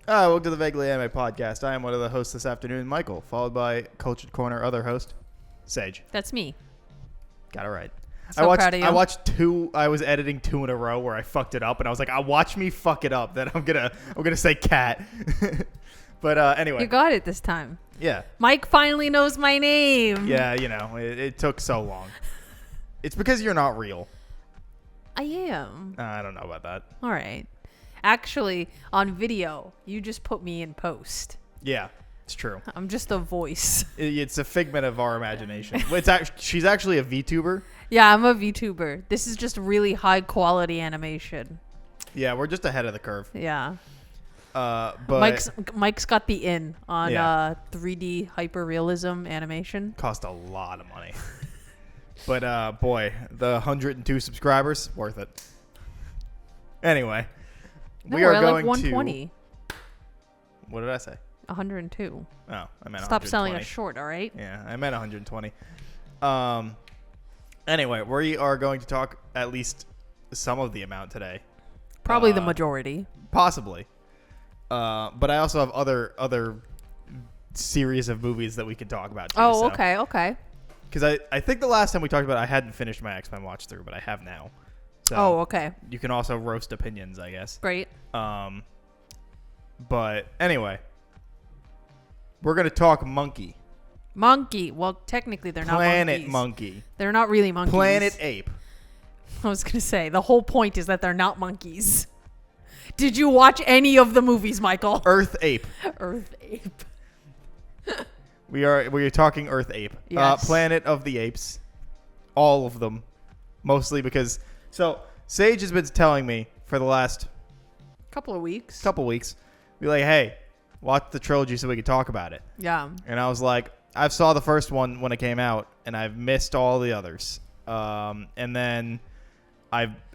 Welcome to the Vaguely Anime Podcast. I am one of the hosts this afternoon, Michael, followed by Cultured Corner other host, Sage. That's me. Got it right. So proud of you. I watched two. I was editing two in a row where I fucked it up, and I was like, watch me fuck it up. Then I'm gonna say cat. But anyway, You got it this time. yeah, Mike finally knows my name. yeah. You know, it took so long. It's because you're not real. I am. I don't know about that. All right. Actually, on video, you just put me in post. Yeah, it's true. I'm just a voice. It's a figment of our imagination. She's actually a VTuber. Yeah, I'm a VTuber. This is just really high quality animation. Yeah, we're just ahead of the curve. Yeah. But Mike's got the in on Yeah. 3D hyperrealism animation. cost a lot of money. But boy, the 102 subscribers, worth it. Anyway, No, we are we're going like 120. to. What did I say? 102. Oh, I meant Stop selling 120. us short, all right? Yeah, I meant 120. Anyway, we are going to talk at least some of the amount today. Probably the majority. Possibly. But I also have other series of movies that we can talk about too. Oh, okay. Because I think the last time we talked about it, I hadn't finished my X-Men watch through, but I have now. So Oh, okay. you can also roast opinions, I guess. Great. But anyway, we're going to talk Monkey. Monkey. Well, technically they're not Planet monkeys. Monkey. They're not really monkeys. Planet Ape. I was going to say, the whole point is that they're not monkeys. Did you watch any of the movies, Michael? Earth Ape. Earth Ape. We are talking Earth Ape. Yes. Planet of the Apes. All of them. Mostly because... So, Sage has been telling me for the last Couple of weeks. couple weeks, be like, hey, watch the trilogy so we can talk about it. Yeah. And I was like, I saw the first one when it came out, and I've missed all the others. And then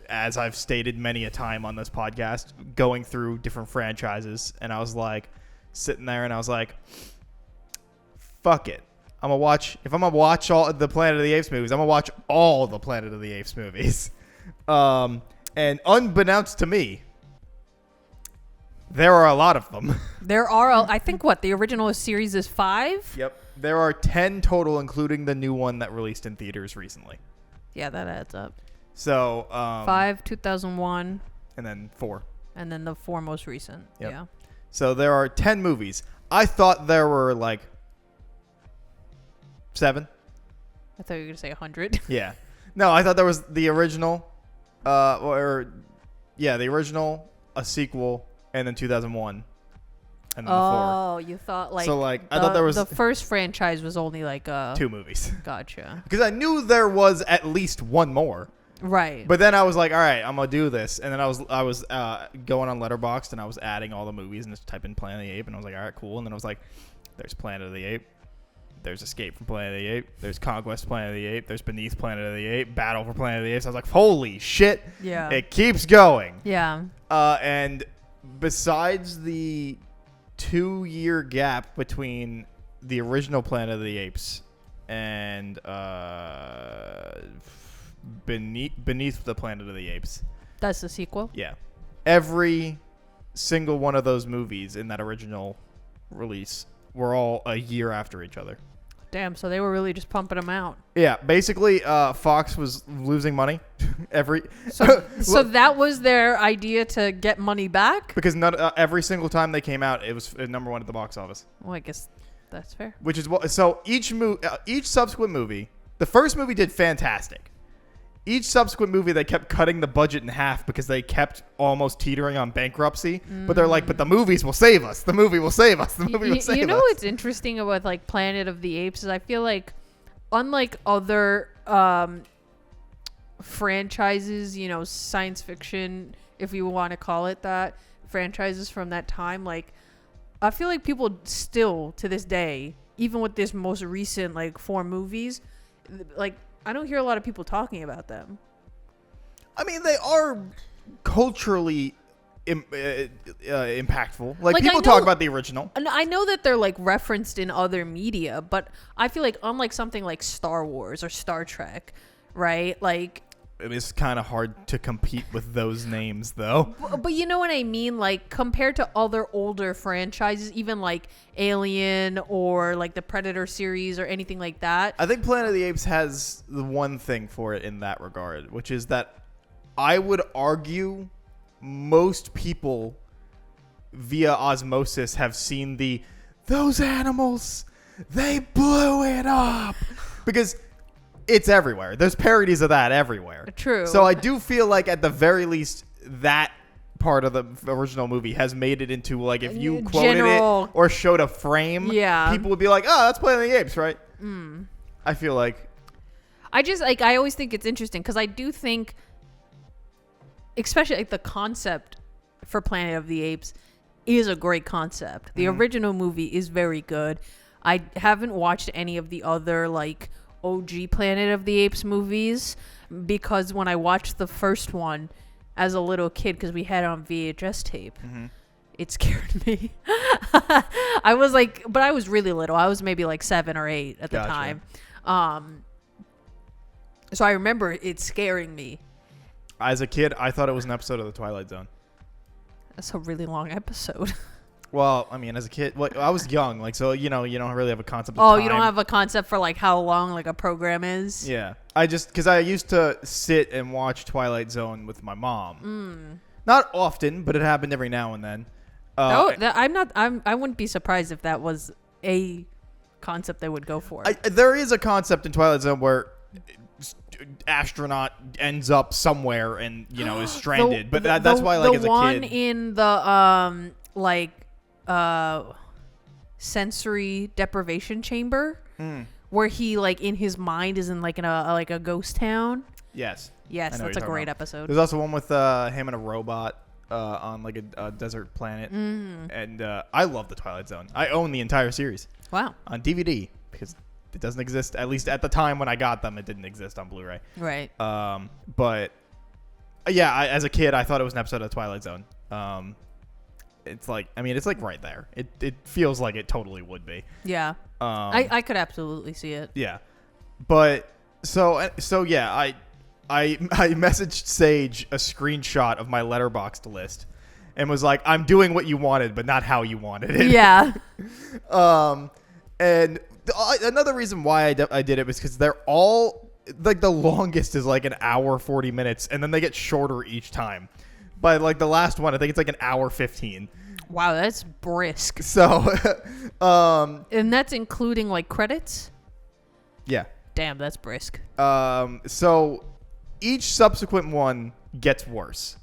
as I've stated many a time on this podcast, going through different franchises, and I was like, sitting there, and I was like, fuck it. If I'm gonna watch all the Planet of the Apes movies, I'm gonna watch all the Planet of the Apes movies. And unbeknownst to me, there are a lot of them. There are, I think, the original series is 5? Yep. There are 10 total, including the new one that released in theaters recently. Yeah, that adds up. So, 5, 2001, and then 4. and then the 4 most recent. Yep. Yeah. So there are 10 movies. I thought there were like 7. I thought you were going to say 100. Yeah. No, I thought there was the original, the original, a sequel, and then 2001, and then the 4. Oh, you thought like... So, like, I thought there was... The first franchise was only like... 2 movies. Gotcha. Because I knew there was at least one more. Right. But then I was like, all right, I'm going to do this. And then I was going on Letterboxd, and I was adding all the movies and just type in Planet of the Ape. And I was like, all right, cool. And then I was like, there's Planet of the Ape. There's Escape from Planet of the Ape. There's Conquest Planet of the Ape. There's Beneath Planet of the Ape. Battle for Planet of the Apes. I was like, holy shit. Yeah. It keeps going. Yeah. And besides the 2-year gap between the original Planet of the Apes and Beneath the Planet of the Apes. That's the sequel? Yeah. Every single one of those movies in that original release were all a year after each other. Damn, so they were really just pumping them out. Yeah, basically, Fox was losing money So that was their idea to get money back? because every single time they came out, it was number 1 at the box office. Well, I guess that's fair. Which is what. So each subsequent movie, the first movie did fantastic. Each subsequent movie, they kept cutting the budget in half because they kept almost teetering on bankruptcy. But they're like, but the movies will save us. The movie will save us. The movie will save us. You know what's interesting about like Planet of the Apes is I feel like, unlike other franchises, science fiction, if you want to call it that, franchises from that time, like I feel like people still to this day, even with this most recent like 4 movies, like I don't hear a lot of people talking about them. I mean, they are culturally impactful. Like people talk about the original. I know that they're like referenced in other media, but I feel like unlike something like Star Wars or Star Trek, right? Like it is kind of hard to compete with those names, though. But you know what I mean? Like, compared to other older franchises, even like Alien or like the Predator series or anything like that. I think Planet of the Apes has the one thing for it in that regard, which is that I would argue most people via osmosis have seen those animals, they blew it up. Because it's everywhere. There's parodies of that everywhere. True. So I do feel like at the very least that part of the original movie has made it into like if you quoted it or showed a frame, people would be like, "Oh, that's Planet of the Apes, right?" I feel like I always think it's interesting because I do think, especially like the concept for Planet of the Apes is a great concept. The original movie is very good. I haven't watched any of the other like OG Planet of the Apes movies because when I watched the first one as a little kid, because we had it on VHS tape, it scared me. I was like, but I was really little. I was maybe like 7 or 8 at the time. So I remember it scaring me. As a kid, I thought it was an episode of The Twilight Zone. That's a really long episode. Well, I mean, as a kid, I was young, like, so, you don't really have a concept of time. You don't have a concept for, like, how long, like, a program is? Yeah. Because I used to sit and watch Twilight Zone with my mom. Not often, but it happened every now and then. I wouldn't be surprised if that was a concept they would go for. There is a concept in Twilight Zone where astronaut ends up somewhere and, is stranded. That's why, like, as a kid. The one in the, sensory deprivation chamber where he like in his mind is in like in a ghost town. Yes, that's a great episode. There's also one with him and a robot on like a desert planet, and I love the Twilight Zone. I own the entire series. Wow. On DVD because it doesn't exist, at least at the time when I got them. It didn't exist on Blu-ray. Right. But yeah, as a kid I thought it was an episode of Twilight Zone. It's like, I mean, it's like right there. It feels like it totally would be. Yeah. I could absolutely see it. Yeah. But so yeah, I messaged Sage a screenshot of my Letterboxd list and was like, I'm doing what you wanted, but not how you wanted it. Yeah. And another reason why I did it was because they're all like the longest is like an hour 40 minutes, and then they get shorter each time. By like the last one, I think it's like an hour 15. Wow, that's brisk. So, and that's including like credits? Yeah. Damn, that's brisk. So each subsequent one gets worse.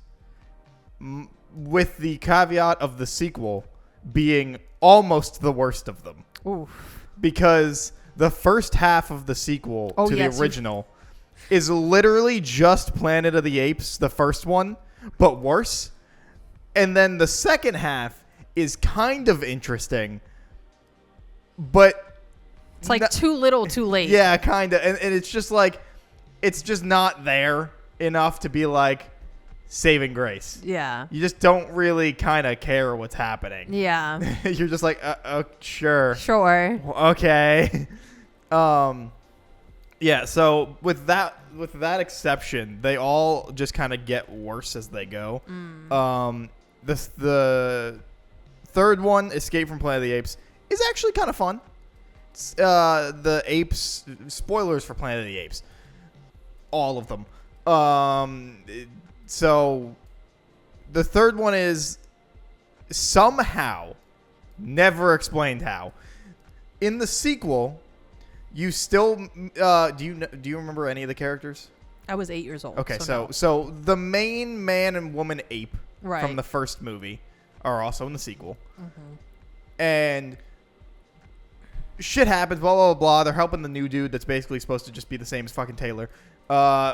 With the caveat of the sequel being almost the worst of them. Oof. Because the first half of the sequel to the original is literally just Planet of the Apes, the first one, but worse. And then the second half is kind of interesting, but it's like too little, too late. Yeah, kind of. And it's just like, it's just not there enough to be like saving grace. Yeah. You just don't really kind of care what's happening. Yeah. You're just like, sure. Sure. Okay. Yeah, so with that exception, they all just kind of get worse as they go. The third one, Escape from Planet of the Apes, is actually kind of fun. The apes, spoilers for Planet of the Apes, all of them. So the third one is somehow, never explained how, in the sequel, you still do you remember any of the characters? I was 8 years old. Okay, so the main man and woman ape from the first movie are also in the sequel. And shit happens, blah, blah, blah. They're helping the new dude that's basically supposed to just be the same as fucking Taylor.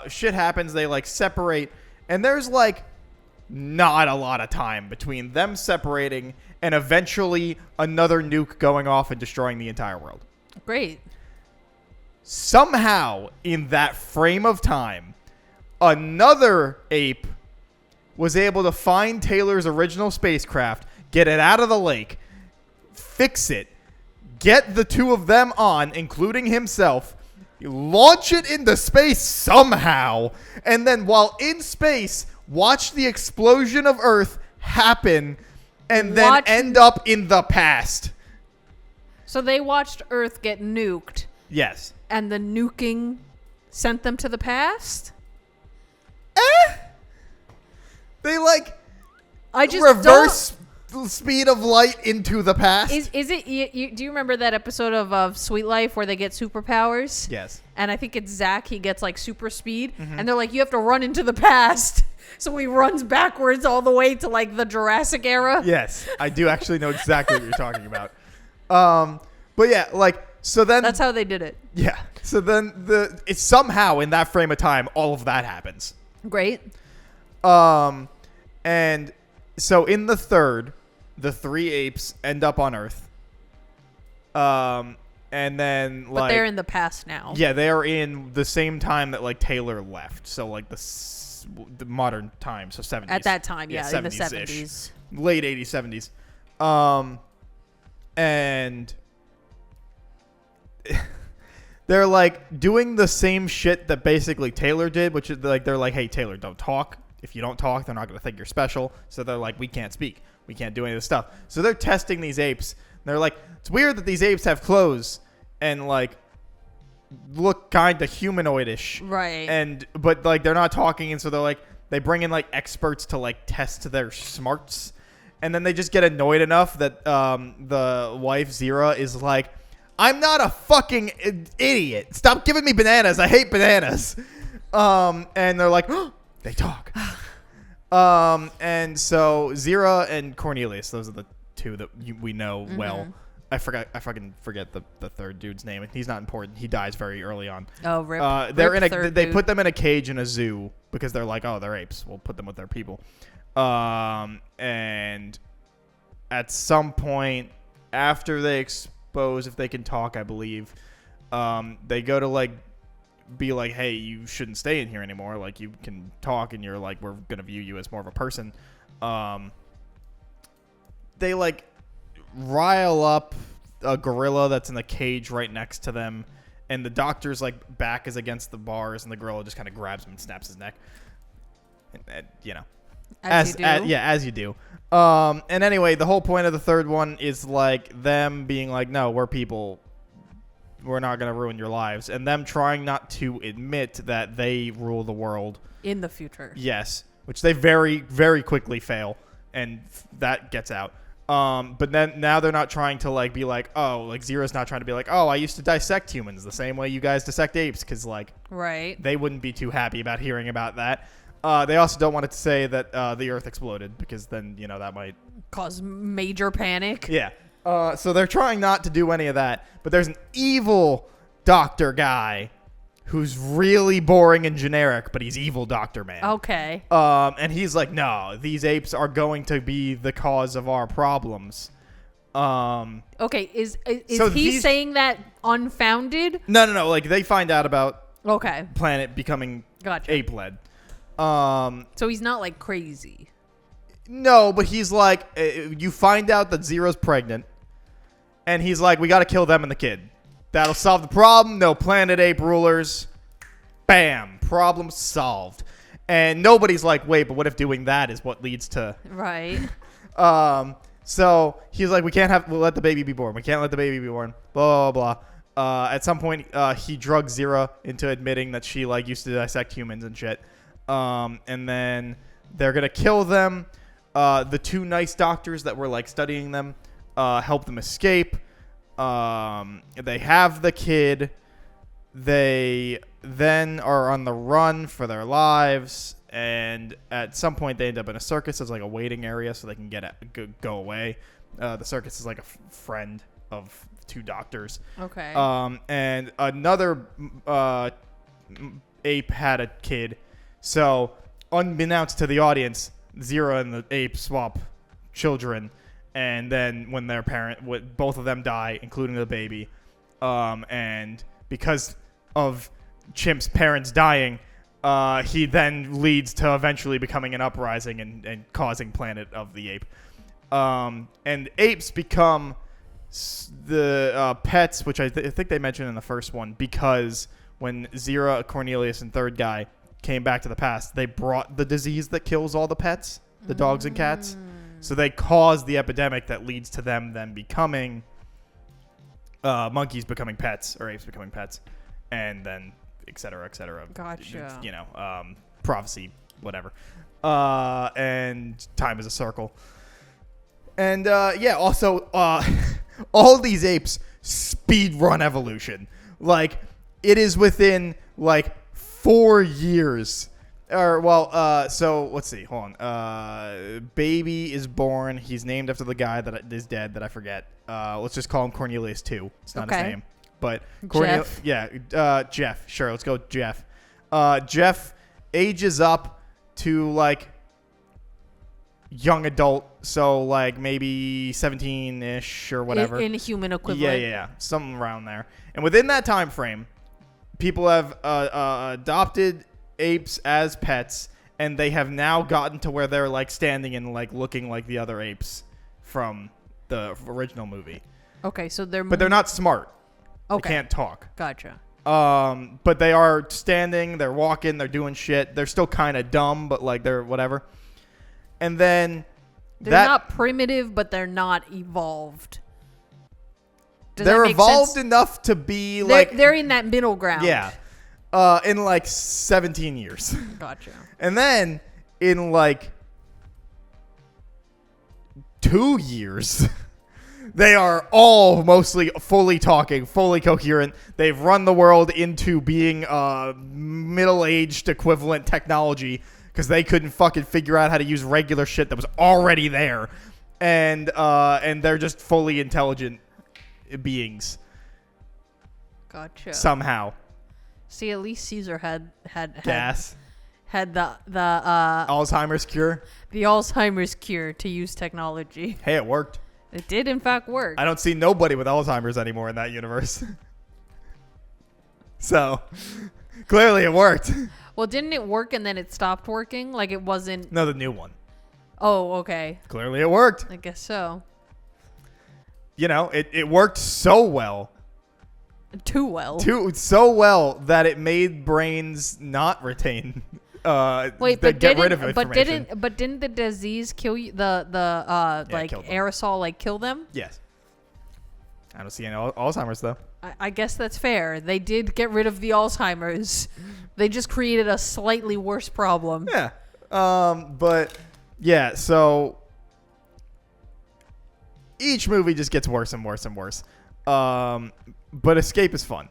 Shit happens. They, like, separate. And there's, like, not a lot of time between them separating and eventually another nuke going off and destroying the entire world. Great. Somehow, in that frame of time, another ape was able to find Taylor's original spacecraft, get it out of the lake, fix it, get the two of them on, including himself, launch it into space somehow, and then while in space, watch the explosion of Earth happen, and then end up in the past. So they watched Earth get nuked. Yes. And the nuking sent them to the past? They like I just reverse speed of light into the past. Is it? Do you remember that episode of Sweet Life where they get superpowers? Yes. And I think it's Zach. He gets like super speed, and they're like, you have to run into the past. So he runs backwards all the way to like the Jurassic era. Yes, I do actually know exactly what you're talking about. But yeah, like so then that's how they did it. Yeah. So then it's somehow in that frame of time all of that happens. Great. And so in the third, the 3 apes end up on Earth. And then like, but they're in the past now. Yeah, they are in the same time that like Taylor left. So like the modern time, so 70s. At that time, yeah, in the 70s-ish. 70s. Late 80s, 70s. And they're like doing the same shit that basically Taylor did, which is like they're like, hey, Taylor, don't talk. If you don't talk, they're not going to think you're special. So they're like, we can't speak. We can't do any of this stuff. So they're testing these apes. They're like, it's weird that these apes have clothes and like look kind of humanoidish. Right. But like they're not talking. And so they're like, they bring in like experts to like test their smarts. And then they just get annoyed enough that the wife, Zira, is like, I'm not a fucking idiot. Stop giving me bananas. I hate bananas. And they're like, oh, they talk. And so Zira and Cornelius, those are the two that we know well. I fucking forget the third dude's name. He's not important. He dies very early on. Oh, rip. They put them in a cage in a zoo because they're like, oh, they're apes. We'll put them with their people. And at some point after they expose, if they can talk, I believe, they go to like be like, hey, you shouldn't stay in here anymore. Like you can talk, and you're like, we're gonna view you as more of a person. They like rile up a gorilla that's in the cage right next to them, and the doctor's like back is against the bars, and the gorilla just kind of grabs him and snaps his neck. And you know. As you do. And anyway, the whole point of the third one is like them being like, no, we're people. We're not going to ruin your lives. And them trying not to admit that they rule the world. In the future. Yes. Which they very, very quickly fail. And that gets out. But then now they're not trying to like be like, oh, like Zira's not trying to be like, oh, I used to dissect humans the same way you guys dissect apes. Because like, right. They wouldn't be too happy about hearing about that. They also don't want it to say that the Earth exploded because then, you know, that might cause major panic. Yeah. So they're trying not to do any of that. But there's an evil doctor guy who's really boring and generic, but he's evil doctor man. Okay. And he's like, no, these apes are going to be the cause of our problems. Okay. Is he saying that unfounded? No. Like they find out about planet becoming ape-led. So he's not like crazy. No, but he's like, you find out that Zira's pregnant, and he's like, we got to kill them and the kid. That'll solve the problem. No planet ape rulers. Bam. Problem solved. And nobody's like, wait, but what if doing that is what leads to... Right. So he's like, we'll let the baby be born. We can't let the baby be born. Blah, blah, blah. At some point, he drugs Zira into admitting that she like used to dissect humans and shit. And then they're going to kill them. The 2 nice doctors that were like studying them help them escape. They have the kid. They then are on the run for their lives. And at some point they end up in a circus as like a waiting area so they can go away. The circus is like a friend of 2 doctors. Okay. And another ape had a kid. So, unbeknownst to the audience, Zira and the ape swap children, and then when their both of them die, including the baby, and because of Chimp's parents dying, he then leads to eventually becoming an uprising and causing Planet of the Ape. And apes become the pets, which I think they mentioned in the first one, because when Zira, Cornelius, and third guy came back to the past, they brought the disease that kills all the pets, the dogs and cats. So they caused the epidemic that leads to them then becoming monkeys becoming pets or apes becoming pets, and then et cetera, et cetera. Gotcha. You know, prophecy, whatever. And time is a circle. And yeah, also all these apes speed run evolution. Like it is within like 4 years. Or well, so let's see. Hold on. Baby is born. He's named after the guy that is dead that I forget. Let's just call him Cornelius 2. It's not his name, but Jeff. Yeah, Jeff. Sure, let's go Jeff. Jeff ages up to like young adult, so like maybe 17-ish or whatever. In a human equivalent. Yeah, something around there. And within that time frame, people have adopted apes as pets, and they have now gotten to where they're like standing and like looking like the other apes from the original movie. Okay, so they're not smart. Okay. They can't talk. Gotcha. But they are standing, they're walking, they're doing shit. They're still kind of dumb, but like they're whatever. And then they're not primitive, but they're not evolved. They're evolved enough to be like they're in that middle ground. Yeah. In like 17 years. Gotcha. And then in like 2 years, they are all mostly fully talking, fully coherent. They've run the world into being middle-aged equivalent technology because they couldn't fucking figure out how to use regular shit that was already there. And they're just fully intelligent beings. Gotcha. Somehow. See, at least Caesar had gas. Had the Alzheimer's cure. The Alzheimer's cure to use technology. Hey, it worked. It did in fact work. I don't see nobody with Alzheimer's anymore in that universe. So, clearly it worked. Well, didn't it work and then it stopped working? Like it wasn't... No, the new one. Oh, okay. Clearly it worked. I guess so. You know, it worked so well. Too well. So well that it made brains not retain. Wait, but get rid of information. Didn't the disease kill you? The like aerosol like kill them? Yes. I don't see any Alzheimer's though. I guess that's fair. They did get rid of the Alzheimer's. They just created a slightly worse problem. Yeah. But yeah. So each movie just gets worse and worse and worse. But Escape is fun.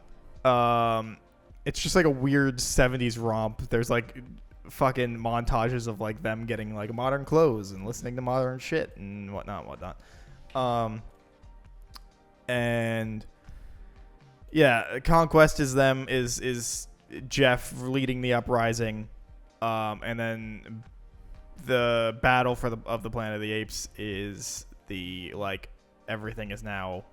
It's just like a weird 70s romp. There's like fucking montages of like them getting like modern clothes and listening to modern shit and whatnot. And yeah, Conquest is them is Jeff leading the uprising, and then the battle of the Planet of the Apes is the like everything is now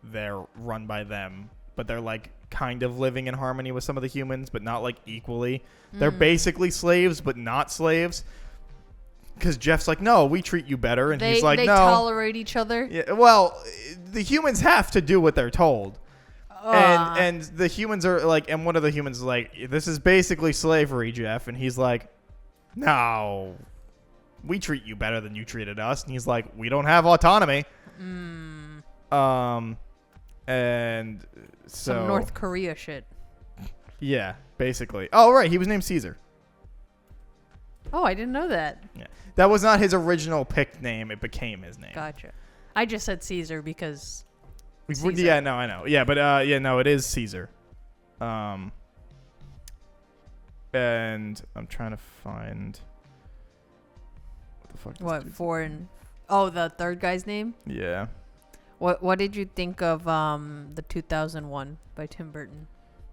they're run by them, but they're like kind of living in harmony with some of the humans, but not like equally. They're basically slaves, but not slaves. Because Jeff's like, no, we treat you better, and he's like, no. They tolerate each other. Yeah, well, the humans have to do what they're told, and the humans are like, and one of the humans is like, this is basically slavery, Jeff, and he's like, no, we treat you better than you treated us, and he's like, we don't have autonomy. And so some North Korea shit. Yeah, basically. Oh, right. He was named Caesar. Oh, I didn't know that. Yeah. That was not his original picked name. It became his name. Gotcha. I just said Caesar because Caesar. Yeah, no, I know. Yeah, but yeah, no, it is Caesar. And I'm trying to find what the fuck. The third guy's name? Yeah. What did you think of the 2001 by Tim Burton?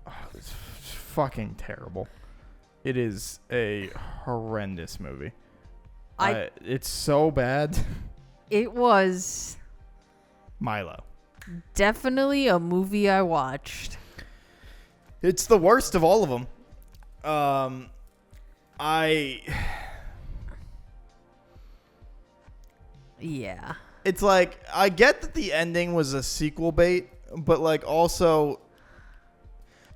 Oh, it's fucking terrible. It is a horrendous movie. It's so bad. It was Milo. Definitely a movie I watched. It's the worst of all of them. Yeah. It's like, I get that the ending was a sequel bait, but like also,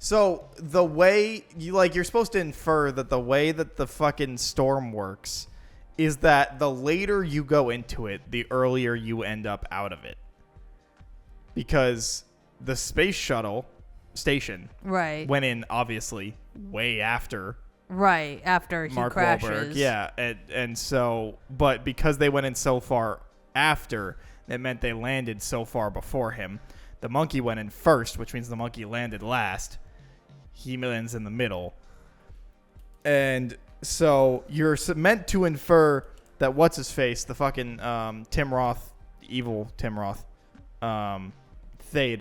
So the way you're supposed to infer that the way that the fucking storm works is that the later you go into it, the earlier you end up out of it. Because the space shuttle station Right. went in obviously way after Right. After he Mark crashes. Wahlberg. Yeah. And so, but because they went in so far after, it meant they landed so far before him. The monkey went in first, which means the monkey landed last. He lands in the middle. And so you're meant to infer that what's his face, the fucking Tim Roth, evil Tim Roth, Thade,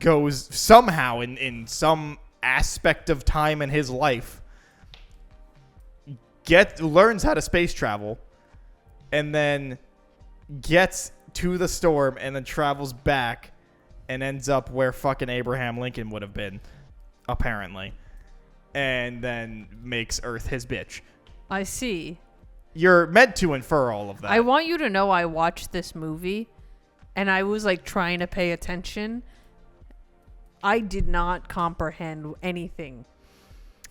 goes somehow in some aspect of time in his life, learns how to space travel, and then gets to the storm and then travels back and ends up where fucking Abraham Lincoln would have been, apparently, and then makes Earth his bitch. I see. You're meant to infer all of that. I want you to know I watched this movie and I was like trying to pay attention. I did not comprehend anything.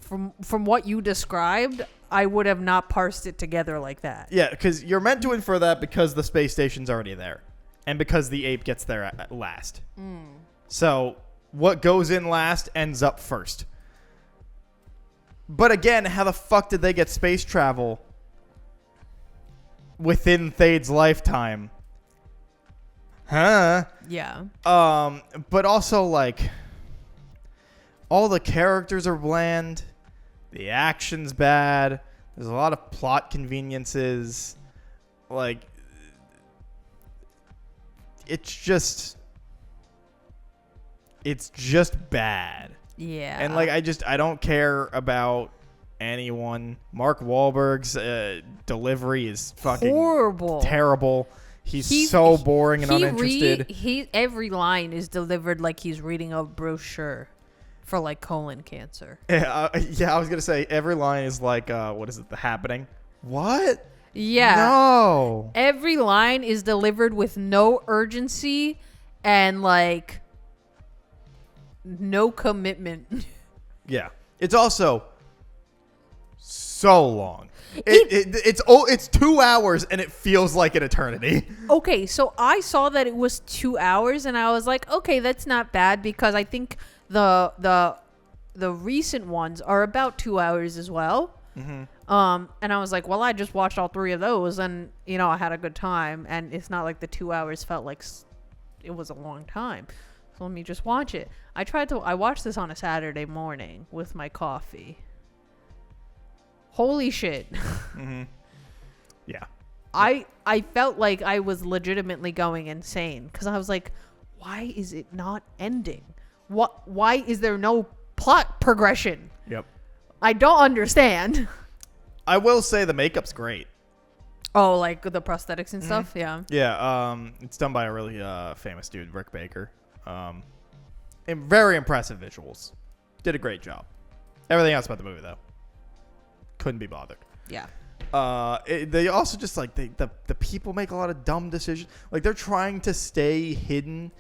From what you described, I would have not parsed it together like that. Yeah, because you're meant to infer that because the space station's already there. And because the ape gets there at last. So what goes in last ends up first. But again, how the fuck did they get space travel within Thade's lifetime? Huh? Yeah. But also, like, all the characters are bland. The action's bad. There's a lot of plot conveniences. Like, it's just bad. Yeah. And like I don't care about anyone. Mark Wahlberg's delivery is fucking horrible, terrible. He's so boring and uninterested. Every line is delivered like he's reading a brochure for like colon cancer. Yeah, I was gonna say every line is like, what is it? The Happening. What? Yeah. No. Every line is delivered with no urgency and like no commitment. Yeah. It's also so long. It's 2 hours and it feels like an eternity. Okay, so I saw that it was 2 hours and I was like, okay, that's not bad because I think the recent ones are about 2 hours as well. Mm-hmm. And I was like, well, I just watched all three of those and, you know, I had a good time. And it's not like the 2 hours felt like it was a long time. So let me just watch it. I watched this on a Saturday morning with my coffee. Holy shit. Mm-hmm. Yeah. I felt like I was legitimately going insane because I was like, why is it not ending? Why is there no plot progression? Yep. I don't understand. I will say the makeup's great. Oh, like the prosthetics and stuff? Yeah. Yeah, it's done by a really famous dude, Rick Baker. And very impressive visuals. Did a great job. Everything else about the movie, though, couldn't be bothered. Yeah. They also just like the people make a lot of dumb decisions. Like they're trying to stay hidden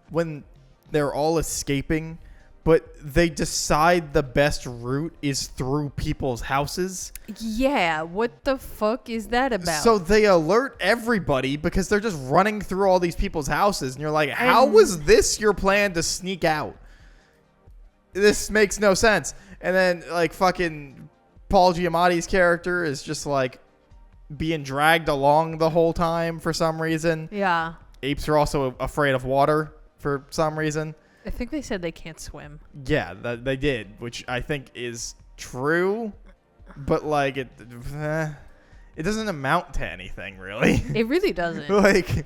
when they're all escaping, but they decide the best route is through people's houses. Yeah, what the fuck is that about? So they alert everybody because they're just running through all these people's houses, and you're like, how was this your plan to sneak out? This makes no sense. And then like fucking Paul Giamatti's character is just like being dragged along the whole time for some reason. Yeah. Apes are also afraid of water for some reason. I think they said they can't swim. Yeah, they did, which I think is true, but like it doesn't amount to anything really. It really doesn't. Like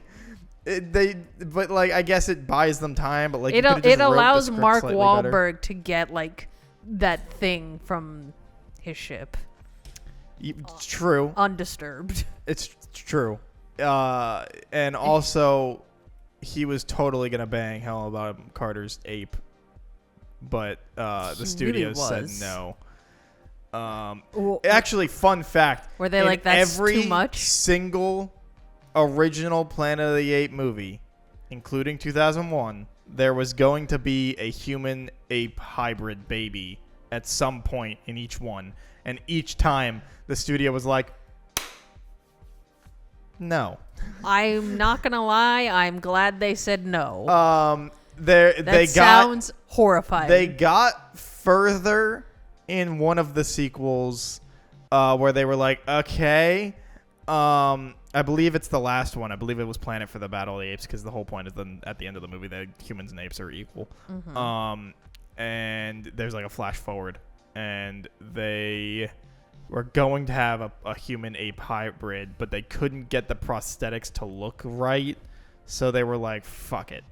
but like I guess it buys them time, but like it allows Mark Wahlberg Wahlberg to get like that thing from his ship. It's true. Undisturbed. It's true. And also he was totally gonna bang Helen Bonham Carter's ape, but the studios said no. Actually, fun fact: were they like that's every too much? Single original Planet of the Apes movie, including 2001, there was going to be a human ape hybrid baby at some point in each one, and each time the studio was like, no. I'm not gonna lie. I'm glad they said no. That sounds horrifying. They got further in one of the sequels, where they were like, okay, I believe it's the last one. I believe it was Planet for the Battle of the Apes, because the whole point is then at the end of the movie that humans and apes are equal. Mm-hmm. And there's like a flash forward, and they were going to have a human ape hybrid, but they couldn't get the prosthetics to look right, so they were like, fuck it.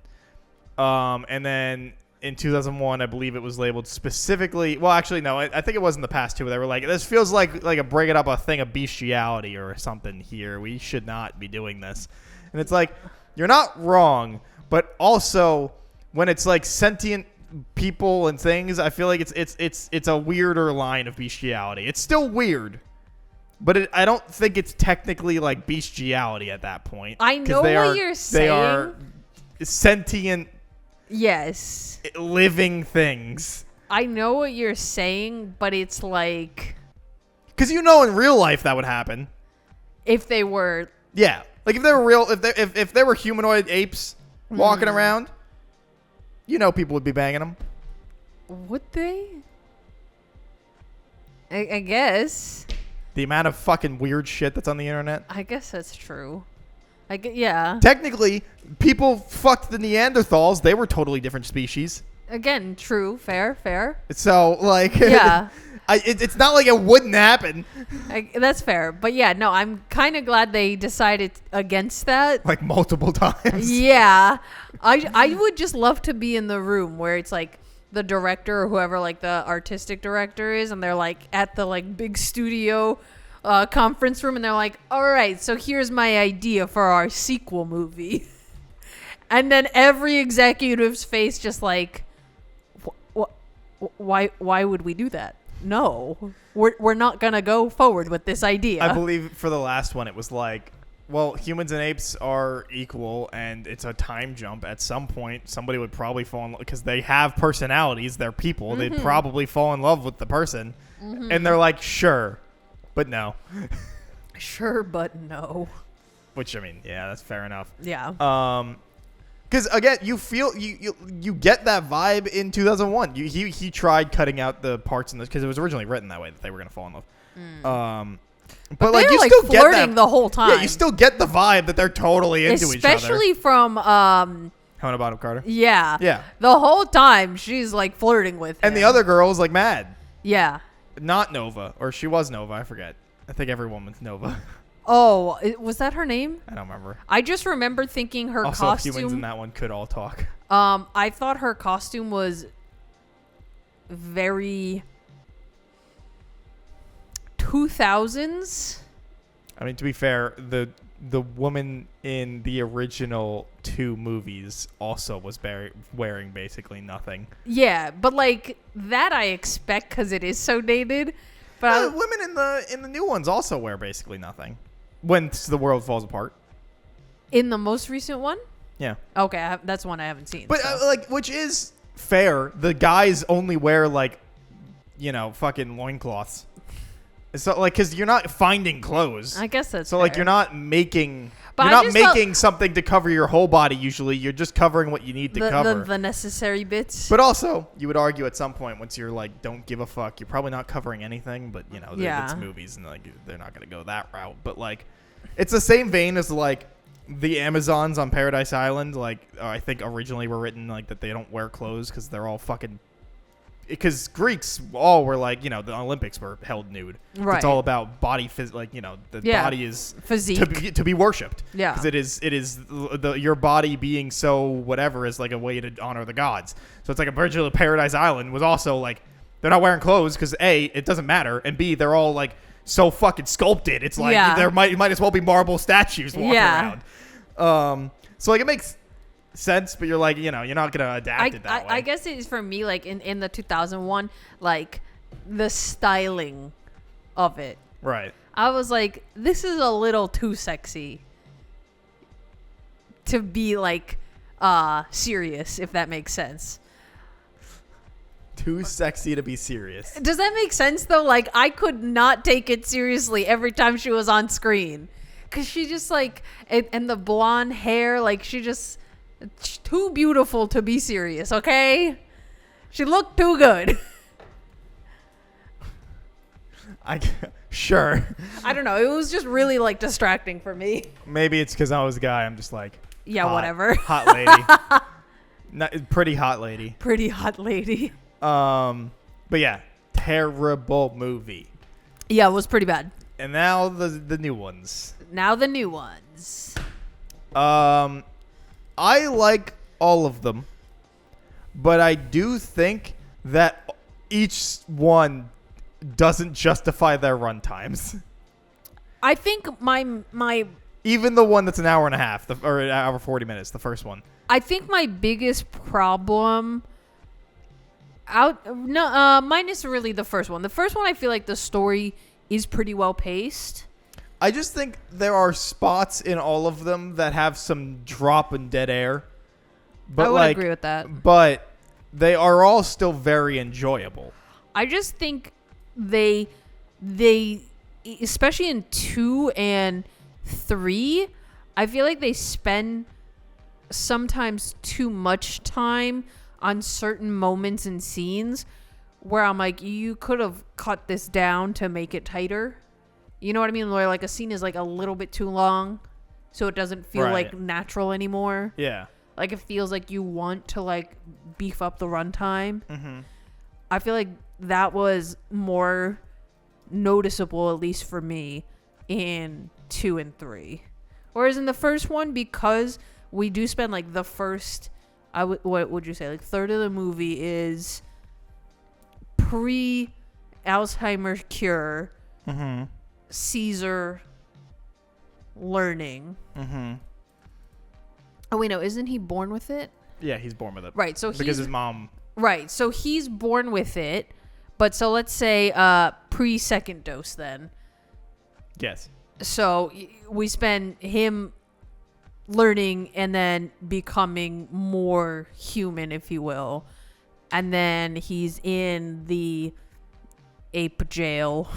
And then in 2001, I believe it was labeled specifically. Well, actually, no. I think it was in the past too. Where they were like, "This feels like a bringing up a thing of bestiality or something here. We should not be doing this." And it's like, you're not wrong, but also when it's like sentient people and things, I feel like it's a weirder line of bestiality. It's still weird, but I don't think it's technically like bestiality at that point. I know what you're saying. They are sentient. Yes. Living things. I know what you're saying, but it's like, because in real life that would happen. If they were, yeah, like if they were real, if they were humanoid apes walking around, people would be banging them. Would they? I guess. The amount of fucking weird shit that's on the internet. I guess that's true. Yeah. Technically, people fucked the Neanderthals. They were totally different species. Again, true, fair. So, like, yeah, it's not like it wouldn't happen. That's fair. But yeah, no, I'm kind of glad they decided against that. Like multiple times. Yeah, I would just love to be in the room where it's like the director or whoever, like the artistic director is, and they're like at the like big studio conference room, and they're like, all right, so here's my idea for our sequel movie. And then every executive's face just like, why would we do that? No, we're not gonna go forward with this idea. I believe for the last one it was like, well, humans and apes are equal, and it's a time jump. At some point, somebody would probably fall in love, because they have personalities, they're people. Mm-hmm. They'd probably fall in love with the person. Mm-hmm. And they're like, sure, but no. Sure, but no. Which, I mean, yeah, that's fair enough. Yeah. Because again, you feel you get that vibe in 2001. He tried cutting out the parts in this, because it was originally written that way, that they were gonna fall in love. But like, you still get that the whole time. Yeah, you still get the vibe that they're totally into each other. Especially from Helena Bonham Carter. Yeah. Yeah. The whole time she's like flirting with him. And the other girl's like mad. Yeah. Not Nova, or she was Nova. I forget. I think every woman's Nova. Oh, was that her name? I don't remember. I just remember thinking her also, costume. humans in that one could all talk. I thought her costume was very 2000s. I mean, to be fair, the woman in the original 2 movies also was wearing basically nothing. Yeah, but like that I expect because it is so dated. But women in the new ones also wear basically nothing when the world falls apart. In the most recent one? Yeah. Okay, that's one I haven't seen. But so. like, which is fair. The guys only wear like, fucking loincloths. So like, because you're not finding clothes. I guess that's so. Fair. Like, you're not making. But you're not making something to cover your whole body. Usually, you're just covering what you need to cover. The necessary bits. But also, you would argue at some point, once you're like, don't give a fuck, you're probably not covering anything. But it's movies, and like they're not gonna go that route. But like, it's the same vein as like the Amazons on Paradise Island. Like, I think originally were written like that they don't wear clothes because they're all fucking. Because Greeks all were like, the Olympics were held nude. Right. It's all about body, body is physique to be worshipped. Yeah. Because it is your body being so whatever is like a way to honor the gods. So it's like originally Paradise Island was also like, they're not wearing clothes because A, it doesn't matter, and B, they're all like so fucking sculpted. It's like there might as well be marble statues walking around. So like it makes sense, but you're like, you're not gonna adapt it that way. I guess it is for me, like in the 2001, like the styling of it. Right. I was like, this is a little too sexy to be like serious, if that makes sense. Too sexy to be serious. Does that make sense though? Like I could not take it seriously every time she was on screen. Cause she just like, and the blonde hair, like she's too beautiful to be serious, okay? She looked too good. Sure. I don't know. It was just really like distracting for me. Maybe it's because I was a guy. I'm just like, yeah, whatever. Hot lady. Pretty hot lady. Pretty hot lady. But yeah, terrible movie. Yeah, it was pretty bad. And now the new ones. Now the new ones. I like all of them, but I do think that each one doesn't justify their run times. I think my even the one that's an hour and a half, or an hour 40 minutes, the first one. I think my biggest problem minus really the first one. The first one I feel like the story is pretty well paced. I just think there are spots in all of them that have some drop and dead air. But I would agree with that. But they are all still very enjoyable. I just think they especially in 2 and 3, I feel like they spend sometimes too much time on certain moments and scenes where I'm like, you could have cut this down to make it tighter. You know what I mean? Where like a scene is like a little bit too long, so it doesn't feel like natural anymore. Yeah. Like it feels like you want to like beef up the runtime. Mm-hmm. I feel like that was more noticeable, at least for me, in 2 and 3. Whereas in the first one, because we do spend like the first, what would you say, like third of the movie is pre-Alzheimer's cure, mm-hmm. Caesar learning. Mm-hmm. Oh wait, no, isn't he born with it? Yeah, he's born with it. Right, so because his mom. Right, so he's born with it, but so let's say pre-second dose then. Yes. So we spend him learning and then becoming more human, if you will. And then he's in the ape jail.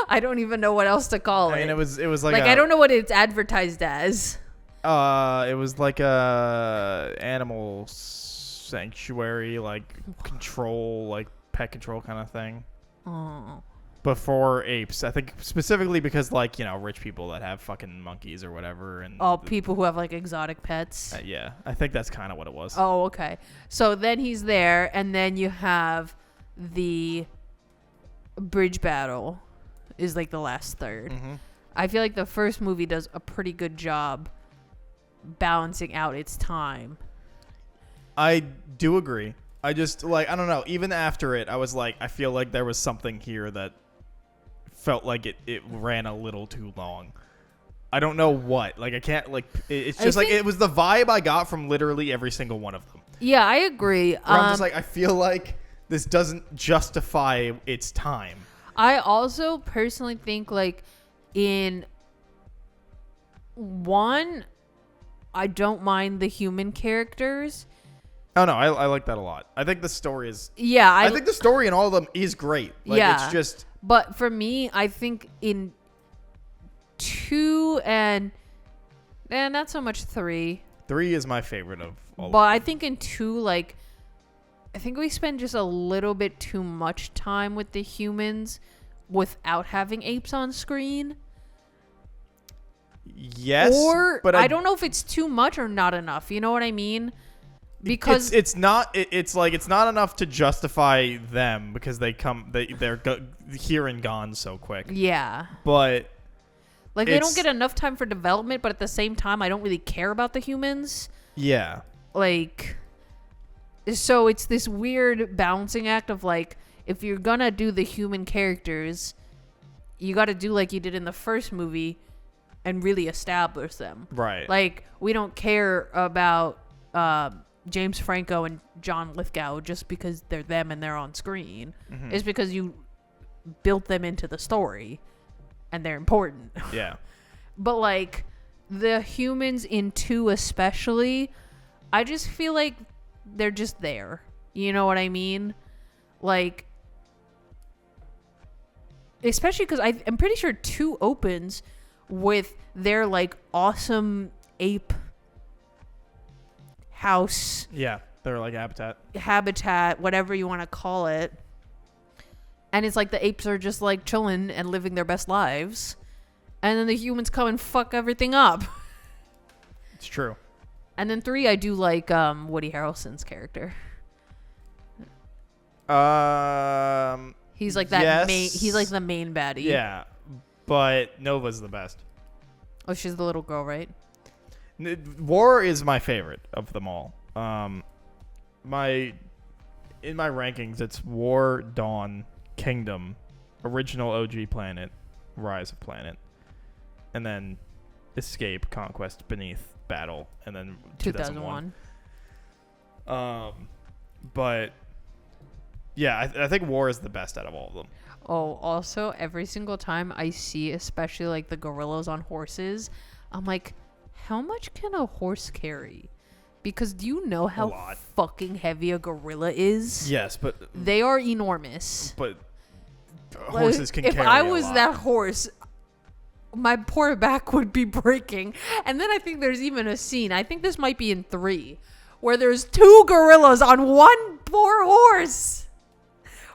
I don't even know what else to call it. I mean, it was like I don't know what it's advertised as. It was like a animal sanctuary, like control, like pet control kind of thing. Oh. Before apes, I think specifically because like, you know, rich people that have fucking monkeys or whatever, and people who have like exotic pets. Yeah, I think that's kind of what it was. Oh, okay. So then he's there, and then you have the bridge battle is like the last third. Mm-hmm. I feel like the first movie does a pretty good job balancing out its time. I do agree. I just like, I don't know, even after it, I was like, I feel like there was something here that felt like it ran a little too long. I don't know what. Like, I can't, like, it's just like, it was the vibe I got from literally every single one of them. Yeah, I agree. I'm just like, I feel like this doesn't justify its time. I also personally think, like, in 1, I don't mind the human characters. Oh, no, I like that a lot. I think the story is... Yeah, I think the story in all of them is great. Like, yeah. It's just... But for me, I think in 2 and not so much 3. 3 is my favorite of all But of them. I think in 2, like, I think we spend just a little bit too much time with the humans without having apes on screen. Yes, or but I don't know if it's too much or not enough. You know what I mean? Because it's not. It's like it's not enough to justify them because they're here and gone so quick. Yeah, but like they don't get enough time for development. But at the same time, I don't really care about the humans. Yeah, like, so it's this weird balancing act of like, if you're gonna do the human characters, you got to do like you did in the first movie and really establish them. Right. Like, we don't care about James Franco and John Lithgow just because they're them and they're on screen. Mm-hmm. It's because you built them into the story and they're important. Yeah. But like the humans in 2 especially, I just feel like they're just there. You know what I mean? Like, especially because I'm pretty sure 2 opens with their like awesome ape house Yeah, they're like habitat, whatever you want to call it. And it's like the apes are just like chilling and living their best lives. And then the humans come and fuck everything up. It's true. And then 3, I do like Woody Harrelson's character. He's like that yes. main. He's like the main baddie. Yeah, but Nova's the best. Oh, she's the little girl, right? War is my favorite of them all. In my rankings, it's War, Dawn, Kingdom, Original OG Planet, Rise of Planet, and then Escape, Conquest, Beneath, Battle, and then 2001. But yeah, I think War is the best out of all of them. Oh, also, every single time I see, especially like the gorillas on horses, I'm like, how much can a horse carry? Because do you know how fucking heavy a gorilla is? Yes, but they are enormous. But horses can carry a lot. If I was that horse, my poor back would be breaking. And then I think there's even a scene, I think this might be in 3, where there's 2 gorillas on one poor horse,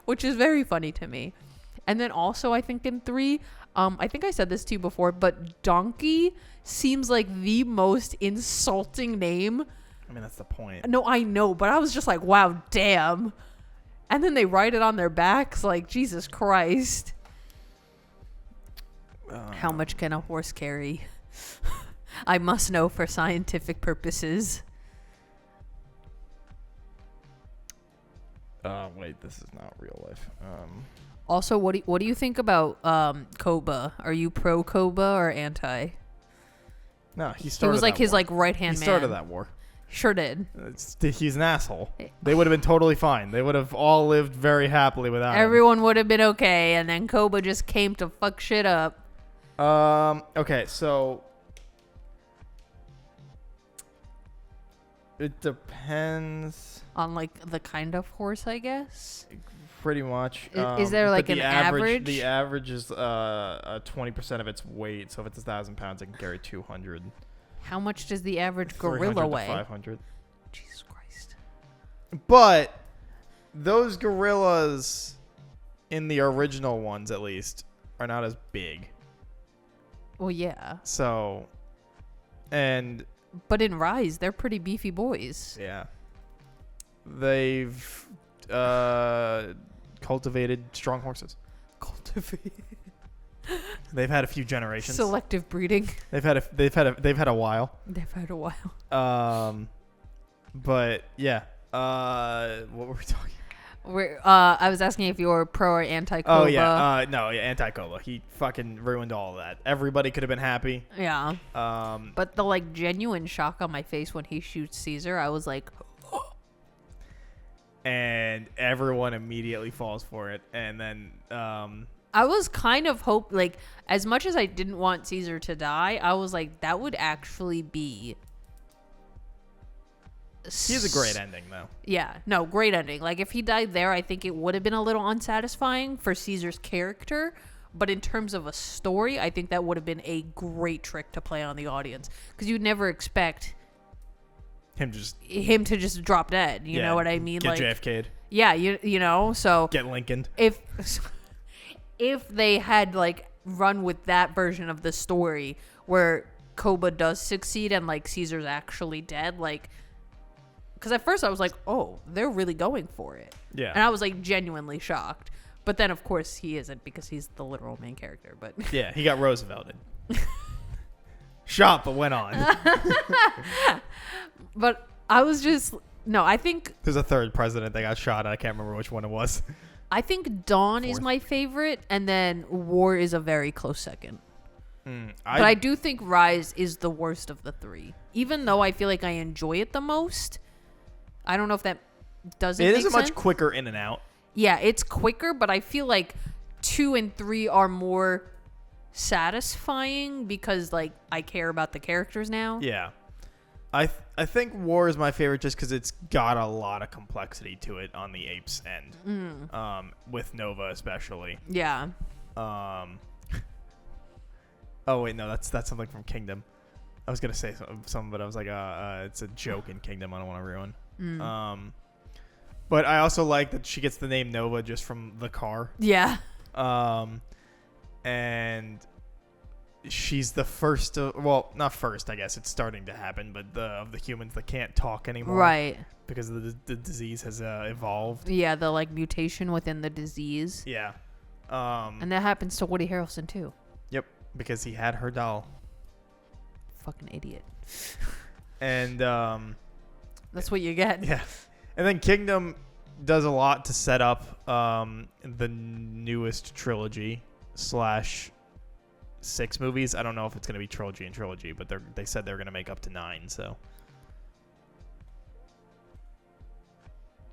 which is very funny to me. And then also I think in 3, I think I said this to you before, but Donkey seems like the most insulting name. I mean, that's the point. No, I know, but I was just like, wow, damn. And then they write it on their backs, like, Jesus Christ. How much can a horse carry? I must know for scientific purposes. Wait, this is not real life. Also, what do you think about Koba? Are you pro Koba or anti? No, he was like his war. like right hand man. He started that war. Sure did. He's an asshole. They would have been totally fine. They would have all lived very happily without him. Everyone would have been okay, and then Koba just came to fuck shit up. Okay, so it depends on like the kind of horse, I guess. Pretty much. Is there like an average? The average is 20% of its weight. So if it's 1,000 pounds, it can carry 200. How much does the average gorilla weigh? 500. Jesus Christ. But those gorillas, in the original ones at least, are not as big. Well, yeah. So, and... But in Rise, they're pretty beefy boys. Yeah. They've cultivated strong horses. Cultivated. They've had a few generations. Selective breeding. They've had a while. They've had a while. But yeah. What were we talking? I was asking if you were pro or anti Koba. Oh yeah. No, yeah, anti Koba. He fucking ruined all of that. Everybody could have been happy. Yeah. But the like genuine shock on my face when he shoots Caesar, I was like, and everyone immediately falls for it, and then I was kind of like, as much as I didn't want Caesar to die, I was like, that would actually be. He has a great ending, though. Yeah, no, great ending. Like, if he died there, I think it would have been a little unsatisfying for Caesar's character. But in terms of a story, I think that would have been a great trick to play on the audience. Because you'd never expect him to just drop dead. You know what I mean? Get like JFK'd. Yeah, you know, so... Get Lincolned. If they had, like, run with that version of the story where Koba does succeed and, like, Caesar's actually dead, like... Because at first I was like, oh, they're really going for it. Yeah. And I was, like, genuinely shocked. But then, of course, he isn't because he's the literal main character. But yeah, he got Roosevelted. Shot, but went on. But I was just... No, I think... There's a third president that got shot. I can't remember which one it was. I think Dawn is my favorite, and then War is a very close second. But I do think Rise is the worst of the 3. Even though I feel like I enjoy it the most... I don't know if that doesn't make sense. It is much quicker in and out. Yeah, it's quicker, but I feel like 2 and 3 are more satisfying because, like, I care about the characters now. Yeah. I think War is my favorite just because it's got a lot of complexity to it on the Apes end, with Nova especially. Yeah. Oh wait, no, that's something from Kingdom. I was gonna say something, but I was like, it's a joke in Kingdom. I don't want to ruin. But I also like that she gets the name Nova just from the car. Yeah. And she's the first well, not first, I guess it's starting to happen, but of the humans that can't talk anymore, Right? because the disease has evolved. Yeah, the like mutation within the disease. Yeah. And that happens to Woody Harrelson too. Yep, because he had her doll. Fucking idiot. And that's what you get. yeah. And then Kingdom does a lot to set up the newest trilogy / 6 movies. I don't know if it's going to be trilogy and trilogy, but they said they're going to make up to 9. So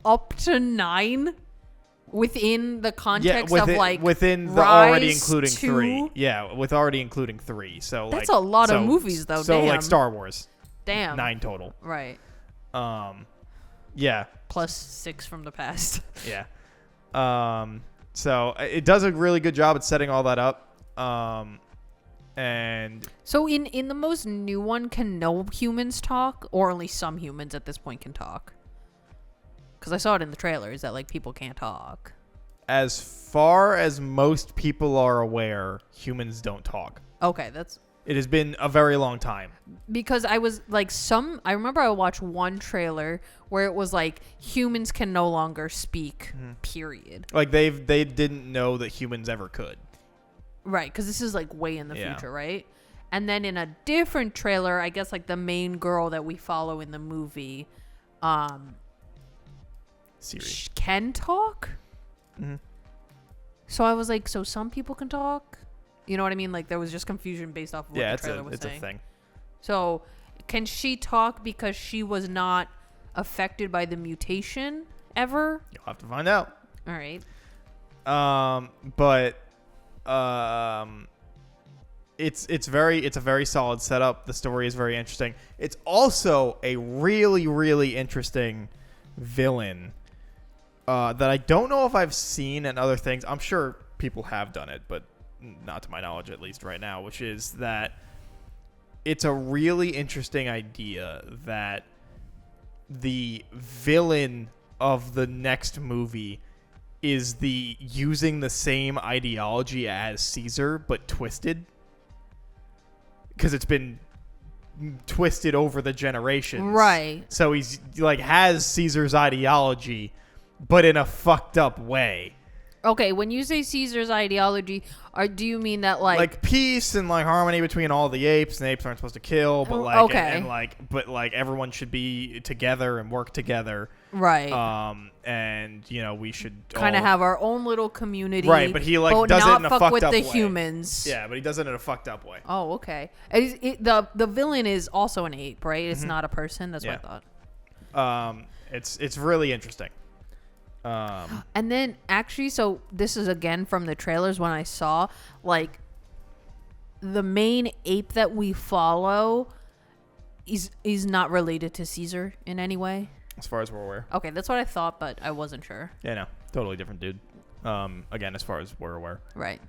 Up to 9 within the context within, of like within the Rise already including 2? 3. Yeah, with already including 3. So That's like, a lot of movies though. So damn. like Star Wars. Damn. 9 total. Right. Yeah. Plus 6 from the past. Yeah. So it does a really good job at setting all that up. And so in the most new one, can no humans talk, or only some humans at this point can talk? Because I saw it in the trailers that like people can't talk. as far as most people are aware, humans don't talk. Okay, that's It has been a very long time. because I was like I remember I watched one trailer where it was like humans can no longer speak, period. Like they didn't know that humans ever could. Right, because this is like way in the Yeah. future, right? And then in a different trailer, I guess like the main girl that we follow in the movie, Siri. can talk. Mm-hmm. So I was like, so some people can talk? You know what I mean? Like there was just confusion based off of what the trailer was saying. It's a thing. So can she talk because she was not affected by the mutation ever? You'll have to find out. All right. But it's a very solid setup. The story is very interesting. It's also a really, really interesting villain that I don't know if I've seen in other things. I'm sure people have done it, but not to my knowledge, at least right now, which is that it's a really interesting idea that the villain of the next movie is using the same ideology as Caesar, but twisted. Because it's been twisted over the generations. Right. So he's like has Caesar's ideology, but in a fucked up way. Okay, when you say Caesar's ideology, do you mean that like peace and like harmony between all the apes, and apes aren't supposed to kill, but like but like everyone should be together and work together. Right. And you know we should kind of have our own little community. Right, but he like does it in a fucked up way. Not fuck with the humans. Yeah, but he does it in a fucked up way. Oh, okay. The villain is also an ape, right? It's not a person. That's what I thought. It's really interesting. And then actually, so this is again from the trailers when I saw like the main ape that we follow is not related to Caesar in any way. As far as we're aware. Okay, that's what I thought, but I wasn't sure. Yeah, no, totally different dude. Again, as far as we're aware. Right.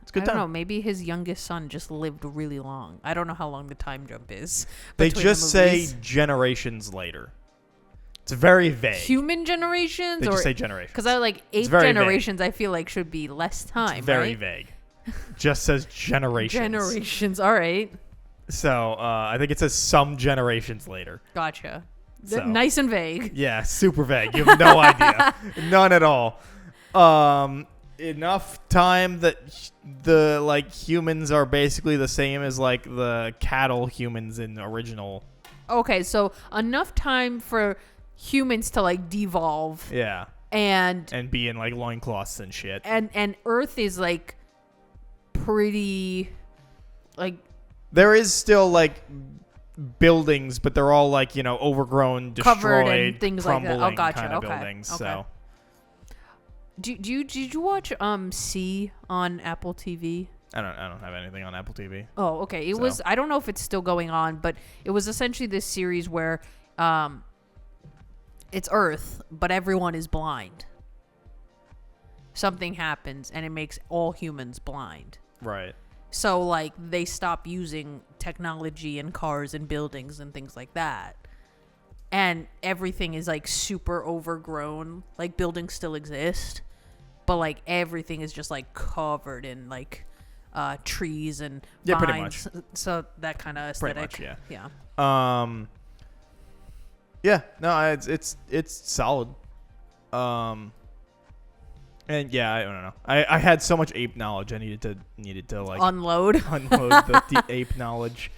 It's a good I time. don't know. Maybe his youngest son just lived really long. I don't know how long the time jump is. They between just the say movies. generations later. It's very vague. Human generations, They or just say generations. because I like ape very generations. Vague. I feel like should be less time. It's very right? vague. Just says generations. Generations. All right. So I think it says some generations later. Gotcha. So. Nice and vague. Yeah, super vague. You have no idea. None at all. Enough time that the like humans are basically the same as like the cattle humans in the original. Okay, so enough time for humans to like devolve. Yeah. And be in like loincloths and shit. And Earth is like pretty like there is still like buildings, but they're all like, you know, overgrown, destroyed, covered and things like that. Oh, gotcha. kind of Okay. buildings. Okay. So did you watch C on Apple TV? I don't have anything on Apple TV. Oh, okay. It was. I don't know if it's still going on, but it was essentially this series where, it's Earth, but everyone is blind. Something happens, and it makes all humans blind. Right. So, like, they stop using technology in cars and buildings and things like that. And everything is, like, super overgrown. Like, buildings still exist, but, like, everything is just, like, covered in, like, trees and vines. Pretty much. So, that kind of aesthetic. Pretty much, yeah. Yeah. No, it's solid. And yeah, I don't know. I had so much ape knowledge. I needed to like unload the ape knowledge.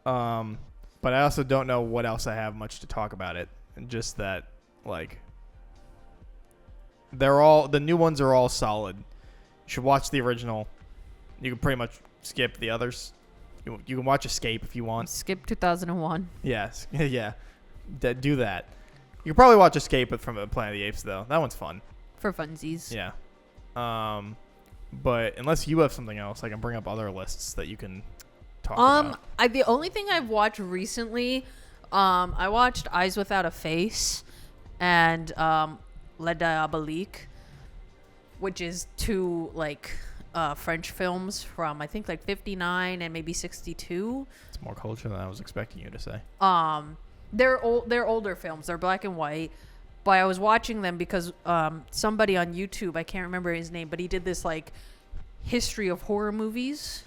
But I also don't know what else I have much to talk about it. And just that, like, the new ones are all solid. You should watch the original. You can pretty much skip the others. You can watch Escape if you want. Skip 2001. Yes, yeah, do that. You can probably watch Escape from Planet of the Apes though. That one's fun. For funsies. Yeah. But unless you have something else, I can bring up other lists that you can talk about. The only thing I've watched recently, I watched Eyes Without a Face and Le Diabolique, which is two like French films from I think like 59 and maybe 62. It's more culture than I was expecting you to say. They're older films. They're black and white. But I was watching them because somebody on YouTube, I can't remember his name, but he did this like history of horror movies,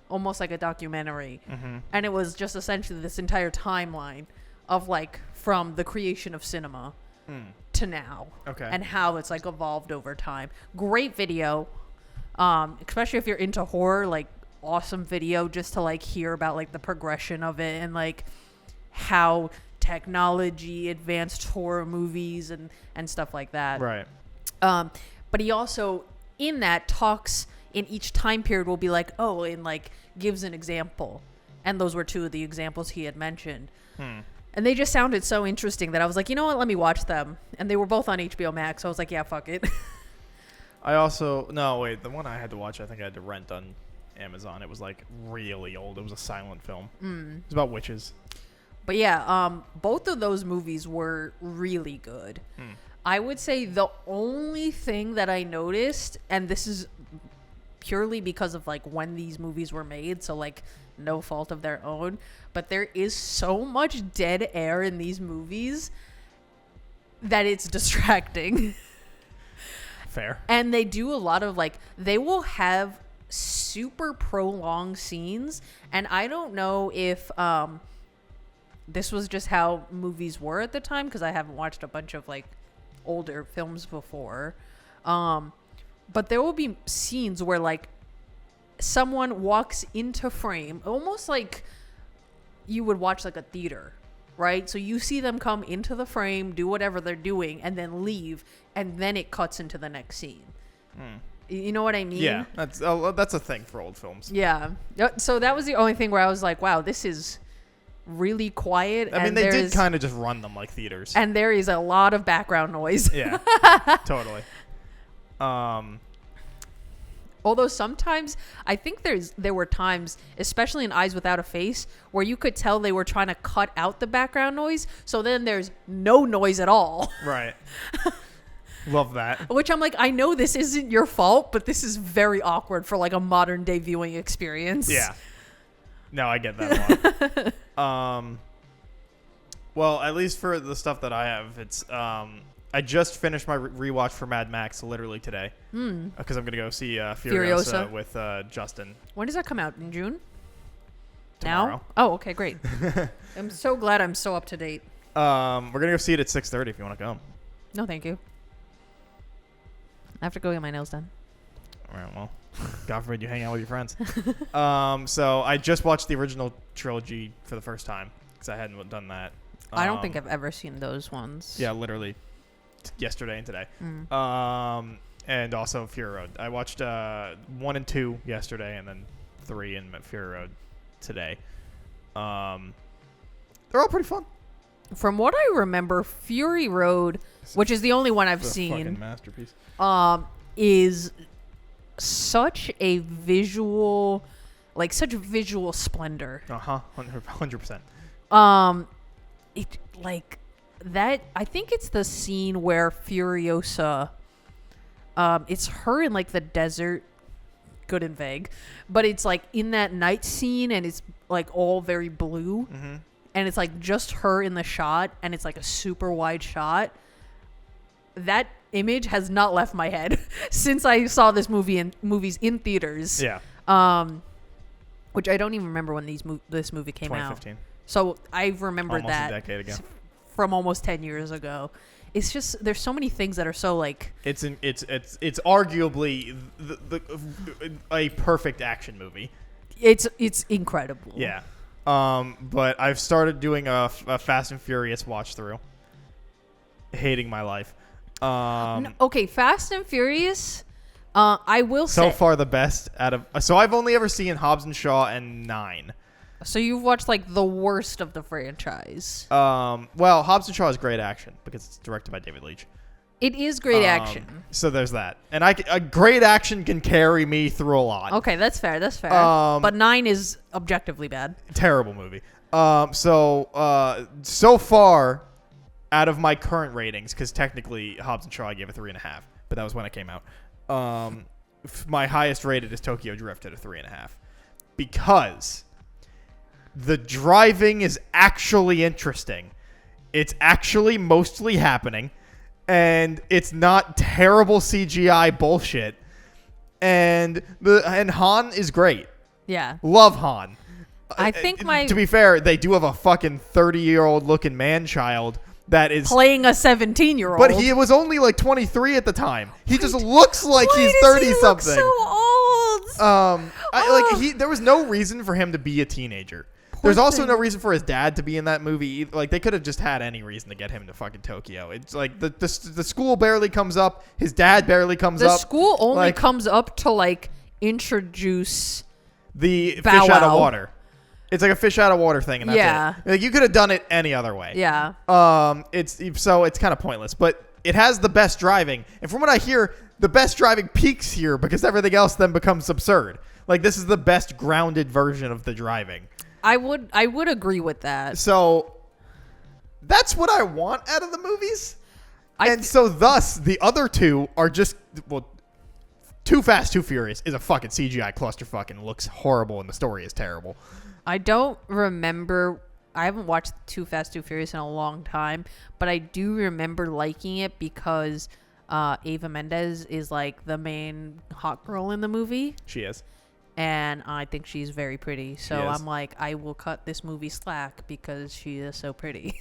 almost like a documentary. Mm-hmm. And it was just essentially this entire timeline of like from the creation of cinema to now. Okay. And how it's like evolved over time. Great video, especially if you're into horror, like awesome video just to like hear about like the progression of it and like how technology advanced horror movies and stuff like that. Right. But he also in that talks in each time period will be like, oh, and like gives an example. And those were two of the examples he had mentioned. And they just sounded so interesting that I was like, you know what, let me watch them. And they were both on HBO Max, so I was like, yeah, fuck it. the one I had to watch, I think I had to rent on Amazon. It was like really old. It was a silent film. It was about witches. But yeah, both of those movies were really good. I would say the only thing that I noticed, and this is purely because of like when these movies were made, so like no fault of their own, but there is so much dead air in these movies that it's distracting. Fair. And they do a lot of like, they will have super prolonged scenes, and I don't know if this was just how movies were at the time, because I haven't watched a bunch of like older films before, but there will be scenes where like someone walks into frame, almost like you would watch like a theater, right? So you see them come into the frame, do whatever they're doing, and then leave, and then it cuts into the next scene. You know what I mean? Yeah, that's a thing for old films. Yeah. So that was the only thing where I was like, wow, this is really quiet. I mean, they did kind of just run them like theaters. And there is a lot of background noise. Yeah, totally. Although sometimes I think there were times, especially in Eyes Without a Face, where you could tell they were trying to cut out the background noise. So then there's no noise at all. Right. Love that. Which I'm like, I know this isn't your fault, but this is very awkward for like a modern day viewing experience. Yeah. No, I get that a lot. Well, at least for the stuff that I have, it's I just finished my rewatch for Mad Max literally today because I'm gonna go see Furiosa with Justin. When does that come out? In June? Tomorrow. Now? Oh, okay, great. I'm so glad I'm so up to date. We're gonna go see it at 6:30 if you want to come. No, thank you. I have to go get my nails done. All right, well, God forbid you hang out with your friends. So I just watched the original trilogy for the first time because I hadn't done that. I don't think I've ever seen those ones. Yeah, literally yesterday and today. And also Fury Road. I watched 1 and 2 yesterday and then 3 in Fury Road today. They're all pretty fun. From what I remember, Fury Road, which is the only one I've seen, fucking masterpiece. is such a visual, like such visual splendor. 100%. It like that. I think it's the scene where Furiosa, it's her in like the desert, good and vague, but it's like in that night scene and it's like all very blue, and it's like just her in the shot, and it's like a super wide shot. That image has not left my head since I saw this movies in theaters. Yeah. Which I don't even remember when this movie came out. 2015. So I remember Almost that a decade ago. from almost 10 years ago. It's just there's so many things that are so like it's arguably a perfect action movie. it's incredible. Yeah. But I've started doing a Fast and Furious watch through. Hating my life. Okay, Fast and Furious. I will say so far the best out of. So I've only ever seen Hobbs and Shaw and 9. So you've watched like the worst of the franchise. Well, Hobbs and Shaw is great action because it's directed by David Leitch. It is great action. So there's that, and a great action can carry me through a lot. Okay, that's fair. But 9 is objectively bad. Terrible movie. So far, out of my current ratings, because technically Hobbs and Shaw I gave a 3.5, but that was when it came out. My highest rated is Tokyo Drift at a 3.5, because the driving is actually interesting. It's actually mostly happening, and it's not terrible CGI bullshit. And Han is great. Yeah. Love Han. I think to be fair, they do have a fucking 30-year-old looking man-child that is playing a 17-year-old. But he was only like 23 at the time. He just looks like he's 30 something. So old. There was no reason for him to be a teenager. There's also no reason for his dad to be in that movie. Like, they could have just had any reason to get him to fucking Tokyo. It's like the school barely comes up. His dad barely comes up. The school only comes up to like introduce the Bow fish out of Wow. water. It's like a fish out of water thing, and that's it. Like, you could have done it any other way. Yeah. It's kind of pointless, but it has the best driving, and from what I hear, the best driving peaks here because everything else then becomes absurd. Like, this is the best grounded version of the driving. I would agree with that. So that's what I want out of the movies. So thus the other two are just, well, Too Fast, Too Furious is a fucking CGI clusterfuck and looks horrible, and the story is terrible. I don't remember. I haven't watched Too Fast, Too Furious in a long time, but I do remember liking it because Eva Mendes is like the main hot girl in the movie. She is. And I think she's very pretty. So I'm like, I will cut this movie slack because she is so pretty.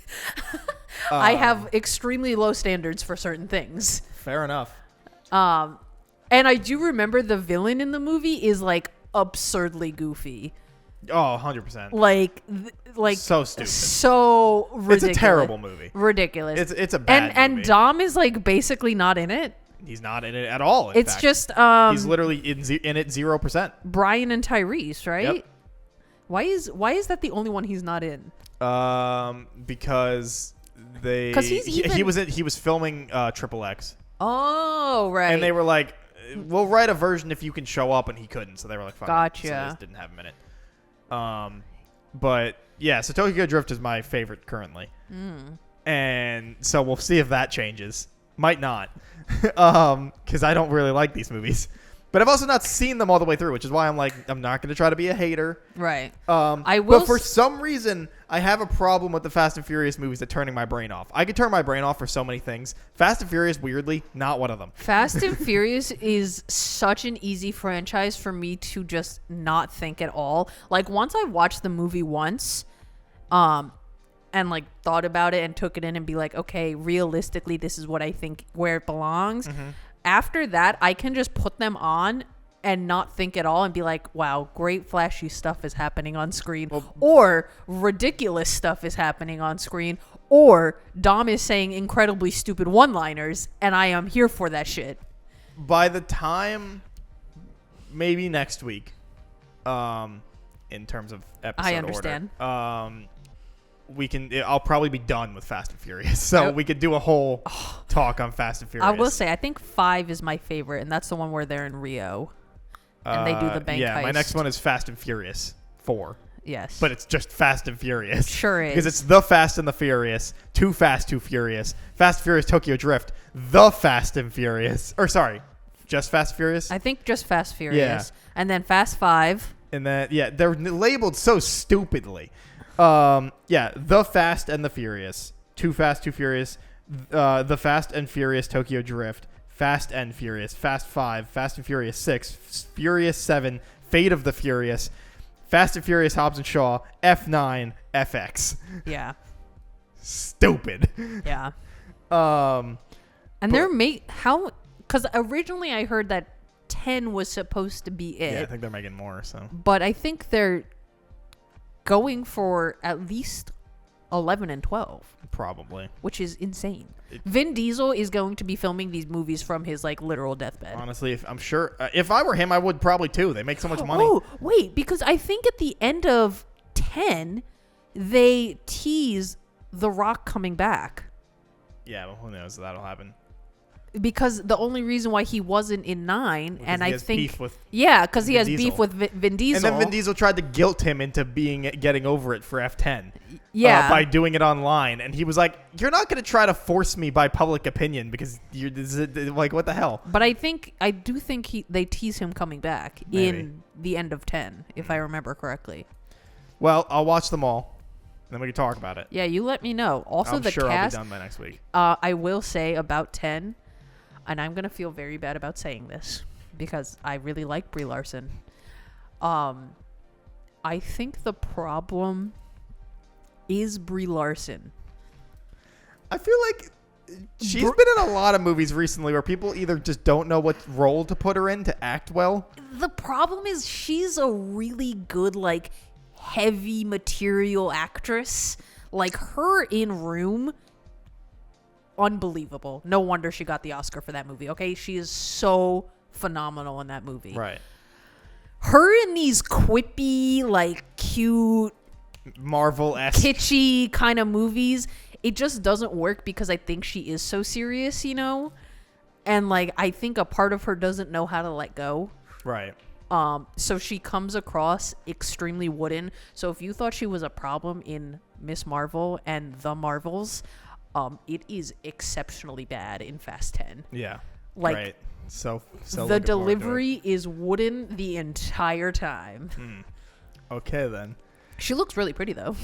I have extremely low standards for certain things. Fair enough. And I do remember the villain in the movie is like absurdly goofy. Oh, 100%. Like so stupid. So ridiculous. It's a terrible movie. Ridiculous. It's a bad movie. And Dom is like basically not in it. He's not in it at all. In it's fact. Just he's literally in it 0%. Brian and Tyrese, right? Yep. Why is that the only one he's not in? Because he was filming Triple X. Oh, right. And they were like, we'll write a version if you can show up, and he couldn't. So they were like, fuck. Gotcha. So they just didn't have him in it. But yeah, so Tokyo Drift is my favorite currently. And so we'll see if that changes. Might not. Because I don't really like these movies. But I've also not seen them all the way through, which is why I'm like, I'm not going to try to be a hater. Right. I will. But for some reason, I have a problem with the Fast and Furious movies at turning my brain off. I could turn my brain off for so many things. Fast and Furious, weirdly, not one of them. Fast and Furious is such an easy franchise for me to just not think at all. Like, once I watched the movie once, and like thought about it and took it in and be like, okay, realistically, this is what I think where it belongs. After that, I can just put them on and not think at all and be like, wow, great flashy stuff is happening on screen, or ridiculous stuff is happening on screen, or Dom is saying incredibly stupid one-liners, and I am here for that shit. By the time maybe next week, in terms of episode I understand. Order, I'll probably be done with Fast and Furious, so we could do a whole talk on Fast and Furious. I will say, I think 5 is my favorite, and that's the one where they're in Rio. And they do the bank Yeah, my heist. next one is Fast and Furious 4. Yes. But it's just Fast and Furious. Sure is. Because it's The Fast and the Furious, Too Fast, Too Furious, Fast and Furious Tokyo Drift, The Fast and Furious. Or sorry, just Fast and Furious? I think just Fast Furious. And then Fast 5. And then, yeah, they're labeled so stupidly. The Fast and the Furious, Too Fast, Too Furious, The Fast and Furious Tokyo Drift, Fast and Furious, Fast 5, Fast and Furious 6, Furious 7, Fate of the Furious, Fast and Furious Hobbs and Shaw, F9, FX. Yeah. Stupid. Yeah. Um, And they're how? Because originally I heard that 10 was supposed to be it. yeah, I think they're making more. So, But I think they're going for at least 11 and 12, probably. which is insane. Vin Diesel is going to be filming these movies from his like literal deathbed. Honestly, if I were him, I would probably too. They make so much money. Oh, wait, because I think at the end of 10, they tease The Rock coming back. Yeah, well, who knows? That'll happen. Because the only reason why he wasn't in 9, Because and he I has think beef with because he Vin has Diesel. beef with Vin Diesel. And then Vin Diesel tried to guilt him into getting over it for F10. Yeah. By doing it online, and he was like, "You're not going to try to force me by public opinion because you're like, what the hell?" But I do think they tease him coming back Maybe. in the end of 10, if I remember correctly. Well, I'll watch them all, and then we can talk about it. Yeah, you let me know. Also, I'm the sure cast. I'll be done by next week. I will say about 10, and I'm gonna feel very bad about saying this because I really like Brie Larson. I think the problem is Brie Larson. I feel like she's been in a lot of movies recently where people either just don't know what role to put her in to act well. The problem is she's a really good, like, heavy material actress. Like, her in Room, unbelievable. No wonder she got the Oscar for that movie, okay? She is so phenomenal in that movie. Right. Her in these quippy, like, cute, Marvel-esque. kitschy kind of movies, it just doesn't work because I think she is so serious, you know? And, like, I think a part of her doesn't know how to let go. Right. So she comes across extremely wooden. So if you thought she was a problem in Miss Marvel and The Marvels, it is exceptionally bad in Fast 10. Yeah. Like, right. So the looking forward to it. delivery is wooden the entire time. Okay, then. She looks really pretty, though.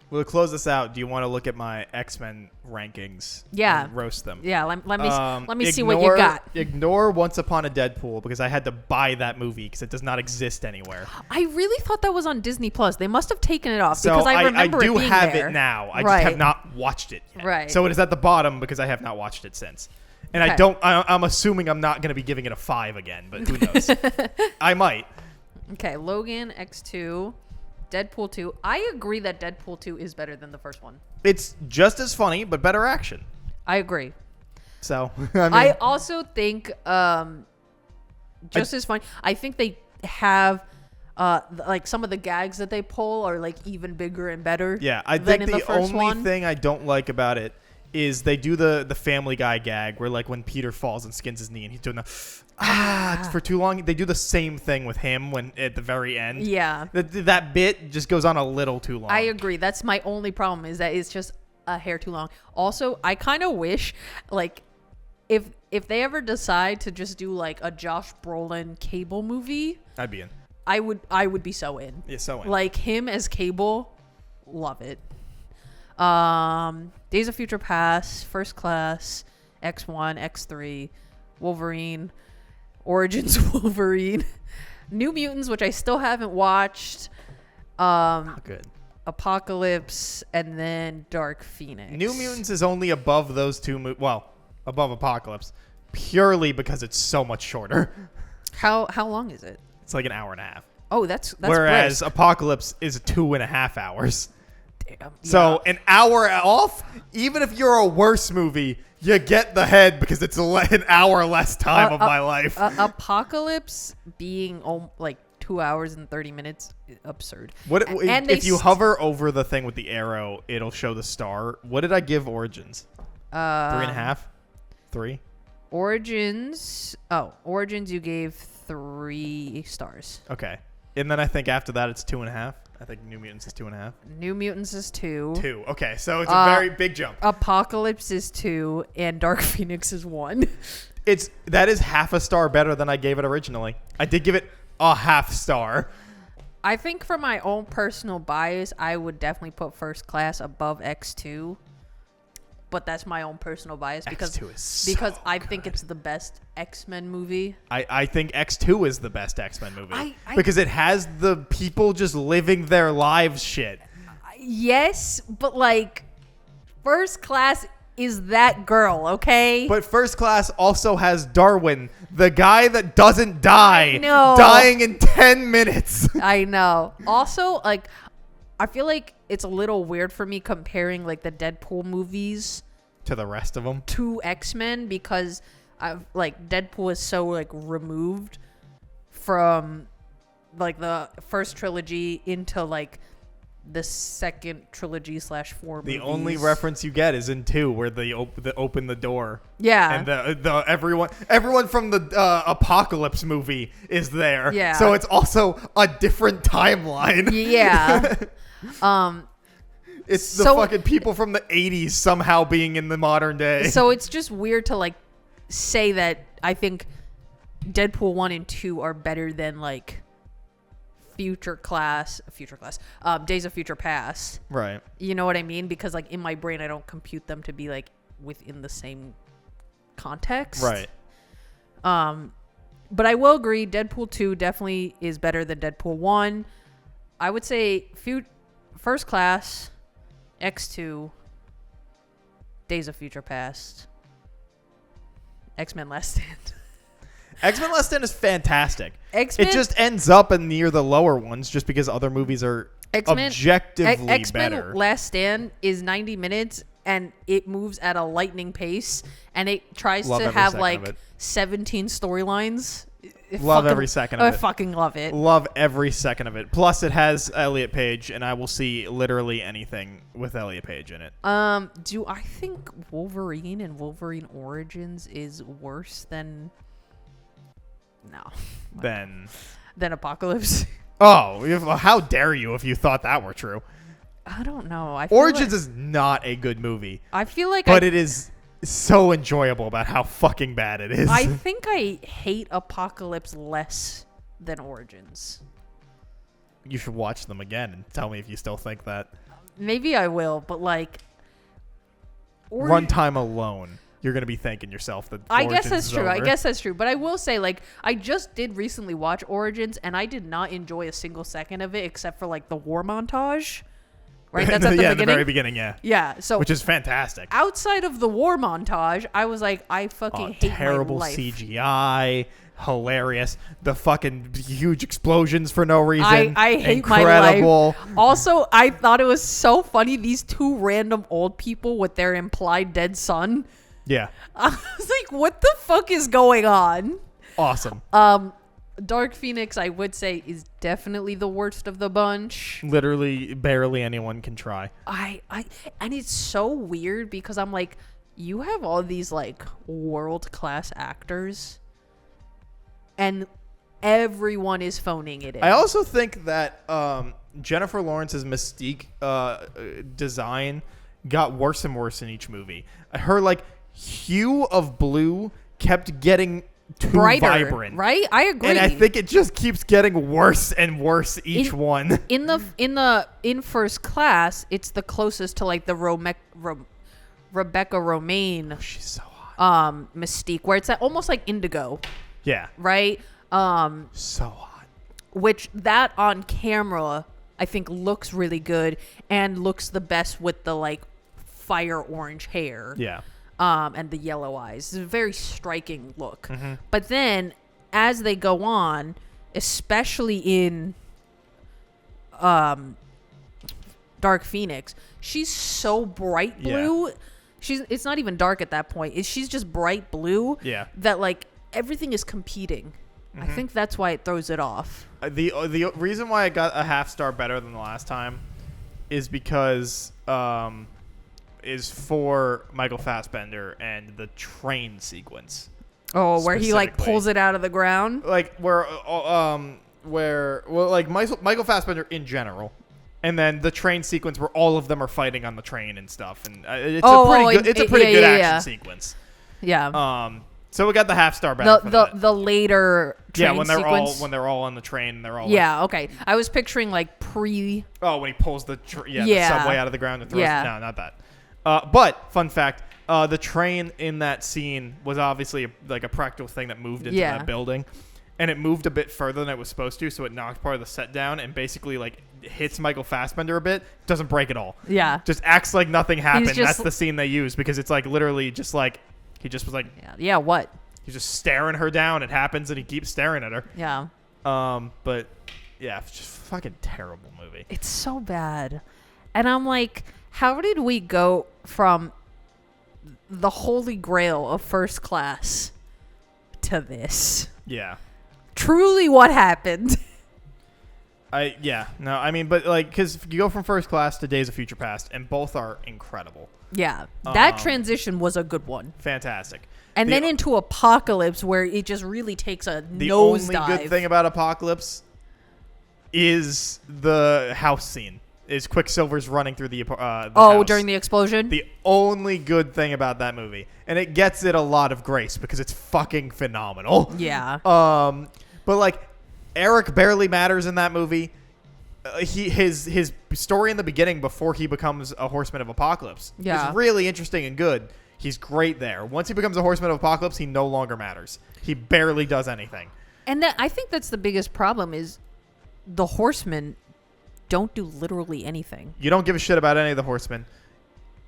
We'll close this out. Do you want to look at my X-Men rankings? Yeah. And roast them. Yeah, let me see what you got. Ignore Once Upon a Deadpool because I had to buy that movie because it does not exist anywhere. I really thought that was on Disney Plus. They must have taken it off So because I remember I do it being have there. it now. I Right. just have not watched it yet. Right. So it is at the bottom because I have not watched it since. And Okay. I'm assuming I'm not going to be giving it a 5 again, but who knows? I might. Okay, Logan, X2, Deadpool 2. I agree that Deadpool 2 is better than the first one. It's just as funny, but better action. I agree. So, I mean, I also think just as funny. I think they have like some of the gags that they pull are like even bigger and better. yeah, I than think in the first only one. thing I don't like about it is they do the Family Guy gag where like when Peter falls and skins his knee and he's doing the for too long. They do the same thing with him when at the very end. Yeah, That bit just goes on a little too long. I agree. That's my only problem is that it's just a hair too long. Also, I kind of wish like if they ever decide to just do like a Josh Brolin Cable movie, I'd be in. I would be so in. Yeah, so in. Like him as Cable, love it. Days of Future Past, First Class, X1, X3, Wolverine, Origins Wolverine, New Mutants, which I still haven't watched. Not good. Apocalypse, and then Dark Phoenix. New Mutants is only above those two. Above Apocalypse, purely because it's so much shorter. How long is it? It's like an hour and a half. Oh, that's Whereas brisk. Apocalypse is 2.5 hours. Damn. So an hour off, even if you're a worse movie, you get the head because it's an hour less time of my life. Apocalypse being like 2 hours and 30 minutes, absurd. And if you hover over the thing with the arrow, it'll show the star. What did I give Origins? 3.5? 3? Origins you gave 3 stars. Okay. And then I think after that it's 2.5. I think New Mutants is 2.5. New Mutants is 2. 2. Okay, so it's a very big jump. Apocalypse is 2, and Dark Phoenix is 1. That is half a star better than I gave it originally. I did give it a half star. I think for my own personal bias, I would definitely put First Class above X2. But that's my own personal bias because X2 is so I think it's the best X-Men movie. I think X2 is the best X-Men movie I- because it has the people just living their lives shit. Yes, but like First Class is that girl, okay? But First Class also has Darwin, the guy that doesn't die, I know. dying in 10 minutes. I know. Also, like, I feel like it's a little weird for me comparing like the Deadpool movies To the rest of them. to X-Men because like Deadpool is so like removed from like the first trilogy into like the second trilogy /4 movies. The only reference you get is in 2 where they open the door. Yeah. And the everyone from the Apocalypse movie is there. Yeah. So it's also a different timeline. Yeah. It's the So- fucking people from the 80s somehow being in the modern day. So it's just weird to like say that I think Deadpool 1 and 2 are better than like Days of Future Past. Right. You know what I mean? Because like in my brain I don't compute them to be like within the same context. Right. But I will agree Deadpool 2 definitely is better than Deadpool 1. I would say First Class, X2, Days of Future Past, X-Men Last Stand. X-Men Last Stand is fantastic. X-Men, It just ends up in near the lower ones just because other movies are objectively X-Men better. Last Stand is 90 minutes and it moves at a lightning pace and it tries Love to every have second like of it. 17 storylines. Love every second of I it. fucking love it. Love every second of it. Plus, it has Elliot Page, and I will see literally anything with Elliot Page in it. Do I think Wolverine and Wolverine Origins is worse than Then, Apocalypse? how dare you if you thought that were true? I don't know. I feel Origins like, is not a good movie, I feel like but it is so enjoyable about how fucking bad it is. I think I hate Apocalypse less than Origins. You should watch them again and tell me if you still think that. Maybe I will, but like Runtime alone, you're going to be thanking yourself that I Origins guess that's is true. I over. guess that's true. But I will say, like, I just did recently watch Origins, and I did not enjoy a single second of it except for like the war montage. Right, that's at the yeah, beginning. the very beginning, yeah. Yeah, so Which is fantastic. outside of the war montage, I was like, I fucking hate Terrible my life. CGI, hilarious. The fucking huge explosions for no reason. I hate Incredible. my life. Also, I thought it was so funny. These two random old people with their implied dead son. Yeah, I was like, what the fuck is going on? awesome. Dark Phoenix, I would say, is definitely the worst of the bunch. Literally, barely anyone can try. And it's so weird because I'm like, you have all these like world-class actors and everyone is phoning it in. I also think that Jennifer Lawrence's Mystique design got worse and worse in each movie. Her like hue of blue kept getting too brighter, vibrant, right? I agree. and I think it just keeps getting worse and worse each one. in First Class, it's the closest to like the Rebecca Romaine She's so hot. Mystique, where it's almost like Indigo, Yeah, right? so hot. Which that on camera I think looks really good and looks the best with the like fire orange hair. Yeah. And the yellow eyes. It's a very striking look. Mm-hmm. But then as they go on, especially in Dark Phoenix, she's so bright blue. Yeah. It's not even dark at that point. She's just bright blue. Yeah. That like everything is competing. Mm-hmm. I think that's why it throws it off. The reason why I got a half star better than the last time is because is for Michael Fassbender and the train sequence. Oh, where he like specifically. pulls it out of the ground. Like like Michael Fassbender in general, and then the train sequence where all of them are fighting on the train and stuff, and it's a pretty good action sequence. Yeah. So we got the half-star battle. The later train when sequence. when they're all on the train, and they're all Okay. I was picturing like pre. Oh, when he pulls the subway out of the ground and throws it. No, not that. But fun fact, the train in that scene was obviously a practical thing that moved into that building. And it moved a bit further than it was supposed to, so it knocked part of the set down and basically like hits Michael Fassbender a bit. Doesn't break at all. Yeah. Just acts like nothing happened. That's the scene they use because it's like literally just like he just was like Yeah, what? He's just staring her down. It happens and he keeps staring at her. Yeah. But yeah, it's just fucking terrible movie. It's so bad. And I'm like, how did we go from the holy grail of First Class to this? Yeah. Truly what happened? But like, because you go from First Class to Days of Future Past, and both are incredible. Yeah, that transition was a good one. Fantastic. And then into Apocalypse, where it just really takes a nosedive. The only good thing about Apocalypse is the house scene. Is Quicksilver's running through the house. During the explosion? The only good thing about that movie. And it gets it a lot of grace because it's fucking phenomenal. Yeah. But like Eric barely matters in that movie. His story in the beginning before he becomes a Horseman of Apocalypse is really interesting and good. He's great there. Once he becomes a Horseman of Apocalypse, he no longer matters. He barely does anything. And I think that's the biggest problem is the Horsemen don't do literally anything. You don't give a shit about any of the Horsemen.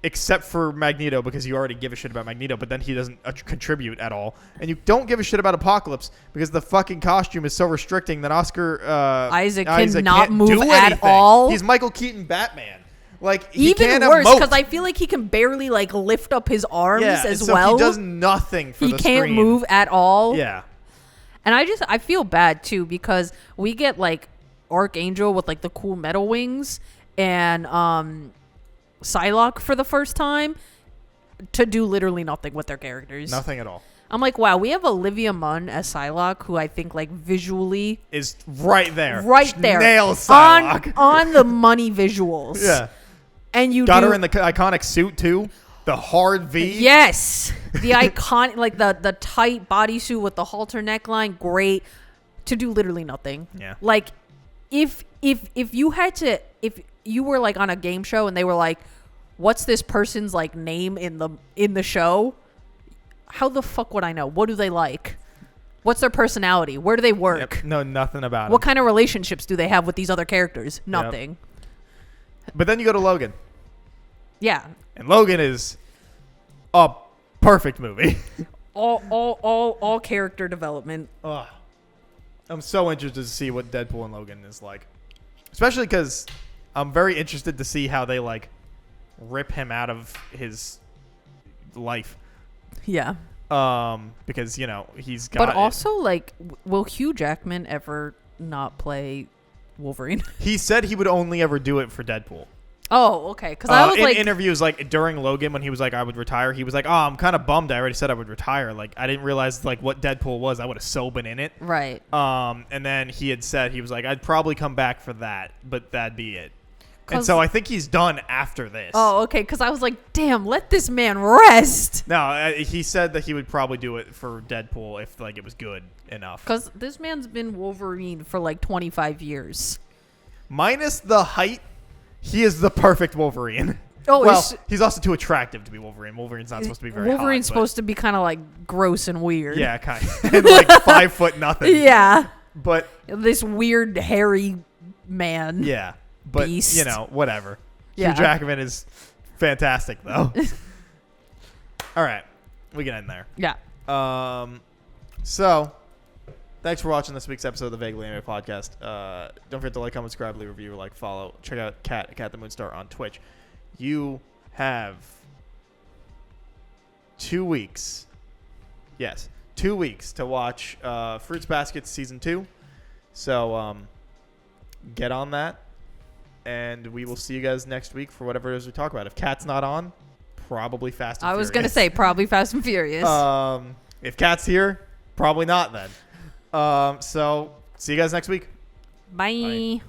Except for Magneto, because you already give a shit about Magneto, but then he doesn't contribute at all. And you don't give a shit about Apocalypse, because the fucking costume is so restricting that Isaac cannot move at all. He's Michael Keaton Batman. Like, he even can't worse, emote. because I feel like he can barely like lift up his arms as well. He does nothing for the screen. He can't move at all. Yeah. And I feel bad too, because we get like Archangel with like the cool metal wings and Psylocke for the first time to do literally nothing with their characters. Nothing at all. I'm like, wow, we have Olivia Munn as Psylocke, who I think like visually is right there. Nails Psylocke. on the money visuals. Yeah. And you got her in the iconic suit too. The hard V. Yes. The iconic, like the tight bodysuit with the halter neckline. Great. To do literally nothing. Yeah. Like, if you had to, if you were like on a game show and they were like, what's this person's like name in the show? How the fuck would I know? What do they like? What's their personality? Where do they work? Yep. No, nothing about it. What kind of relationships do they have with these other characters? Nothing. Yep. But then you go to Logan. Yeah. And Logan is a perfect movie. all character development. Ugh. I'm so interested to see what Deadpool and Logan is like. Especially because I'm very interested to see how they like rip him out of his life. Yeah. Because, you know, he's got But also, like, will Hugh Jackman ever not play Wolverine? He said he would only ever do it for Deadpool. Oh, okay. Because I was in like, interviews, like during Logan, when he was like, "I would retire," he was like, "Oh, I'm kind of bummed. I already said I would retire. Like, I didn't realize like what Deadpool was. I would have so been in it." Right. And then he had said he was like, "I'd probably come back for that, but that'd be it." And so I think he's done after this. Oh, okay. Because I was like, "Damn, let this man rest." No, he said that he would probably do it for Deadpool if like it was good enough. Because this man's been Wolverine for like 25 years. Minus the height. He is the perfect Wolverine. Oh, well, he's also too attractive to be Wolverine. Wolverine's not supposed to be very Wolverine's hot, supposed to be kind of like gross and weird. Yeah, kind of. And like 5 foot nothing. Yeah. But this weird hairy man. Yeah. But, beast. You know, whatever. Yeah. Hugh Jackman is fantastic, though. All right. We can end there. Yeah. So, thanks for watching this week's episode of the Vaguely Anime Podcast. Don't forget to like, comment, subscribe, leave a review, like, follow. Check out Cat the Moonstar on Twitch. You have 2 weeks. Yes, 2 weeks to watch Fruits Basket Season 2. So, get on that. And we will see you guys next week for whatever it is we talk about. If Cat's not on, probably Fast and Furious. I was going to say probably Fast and Furious. If Cat's here, probably not then. So see you guys next week. Bye. Bye.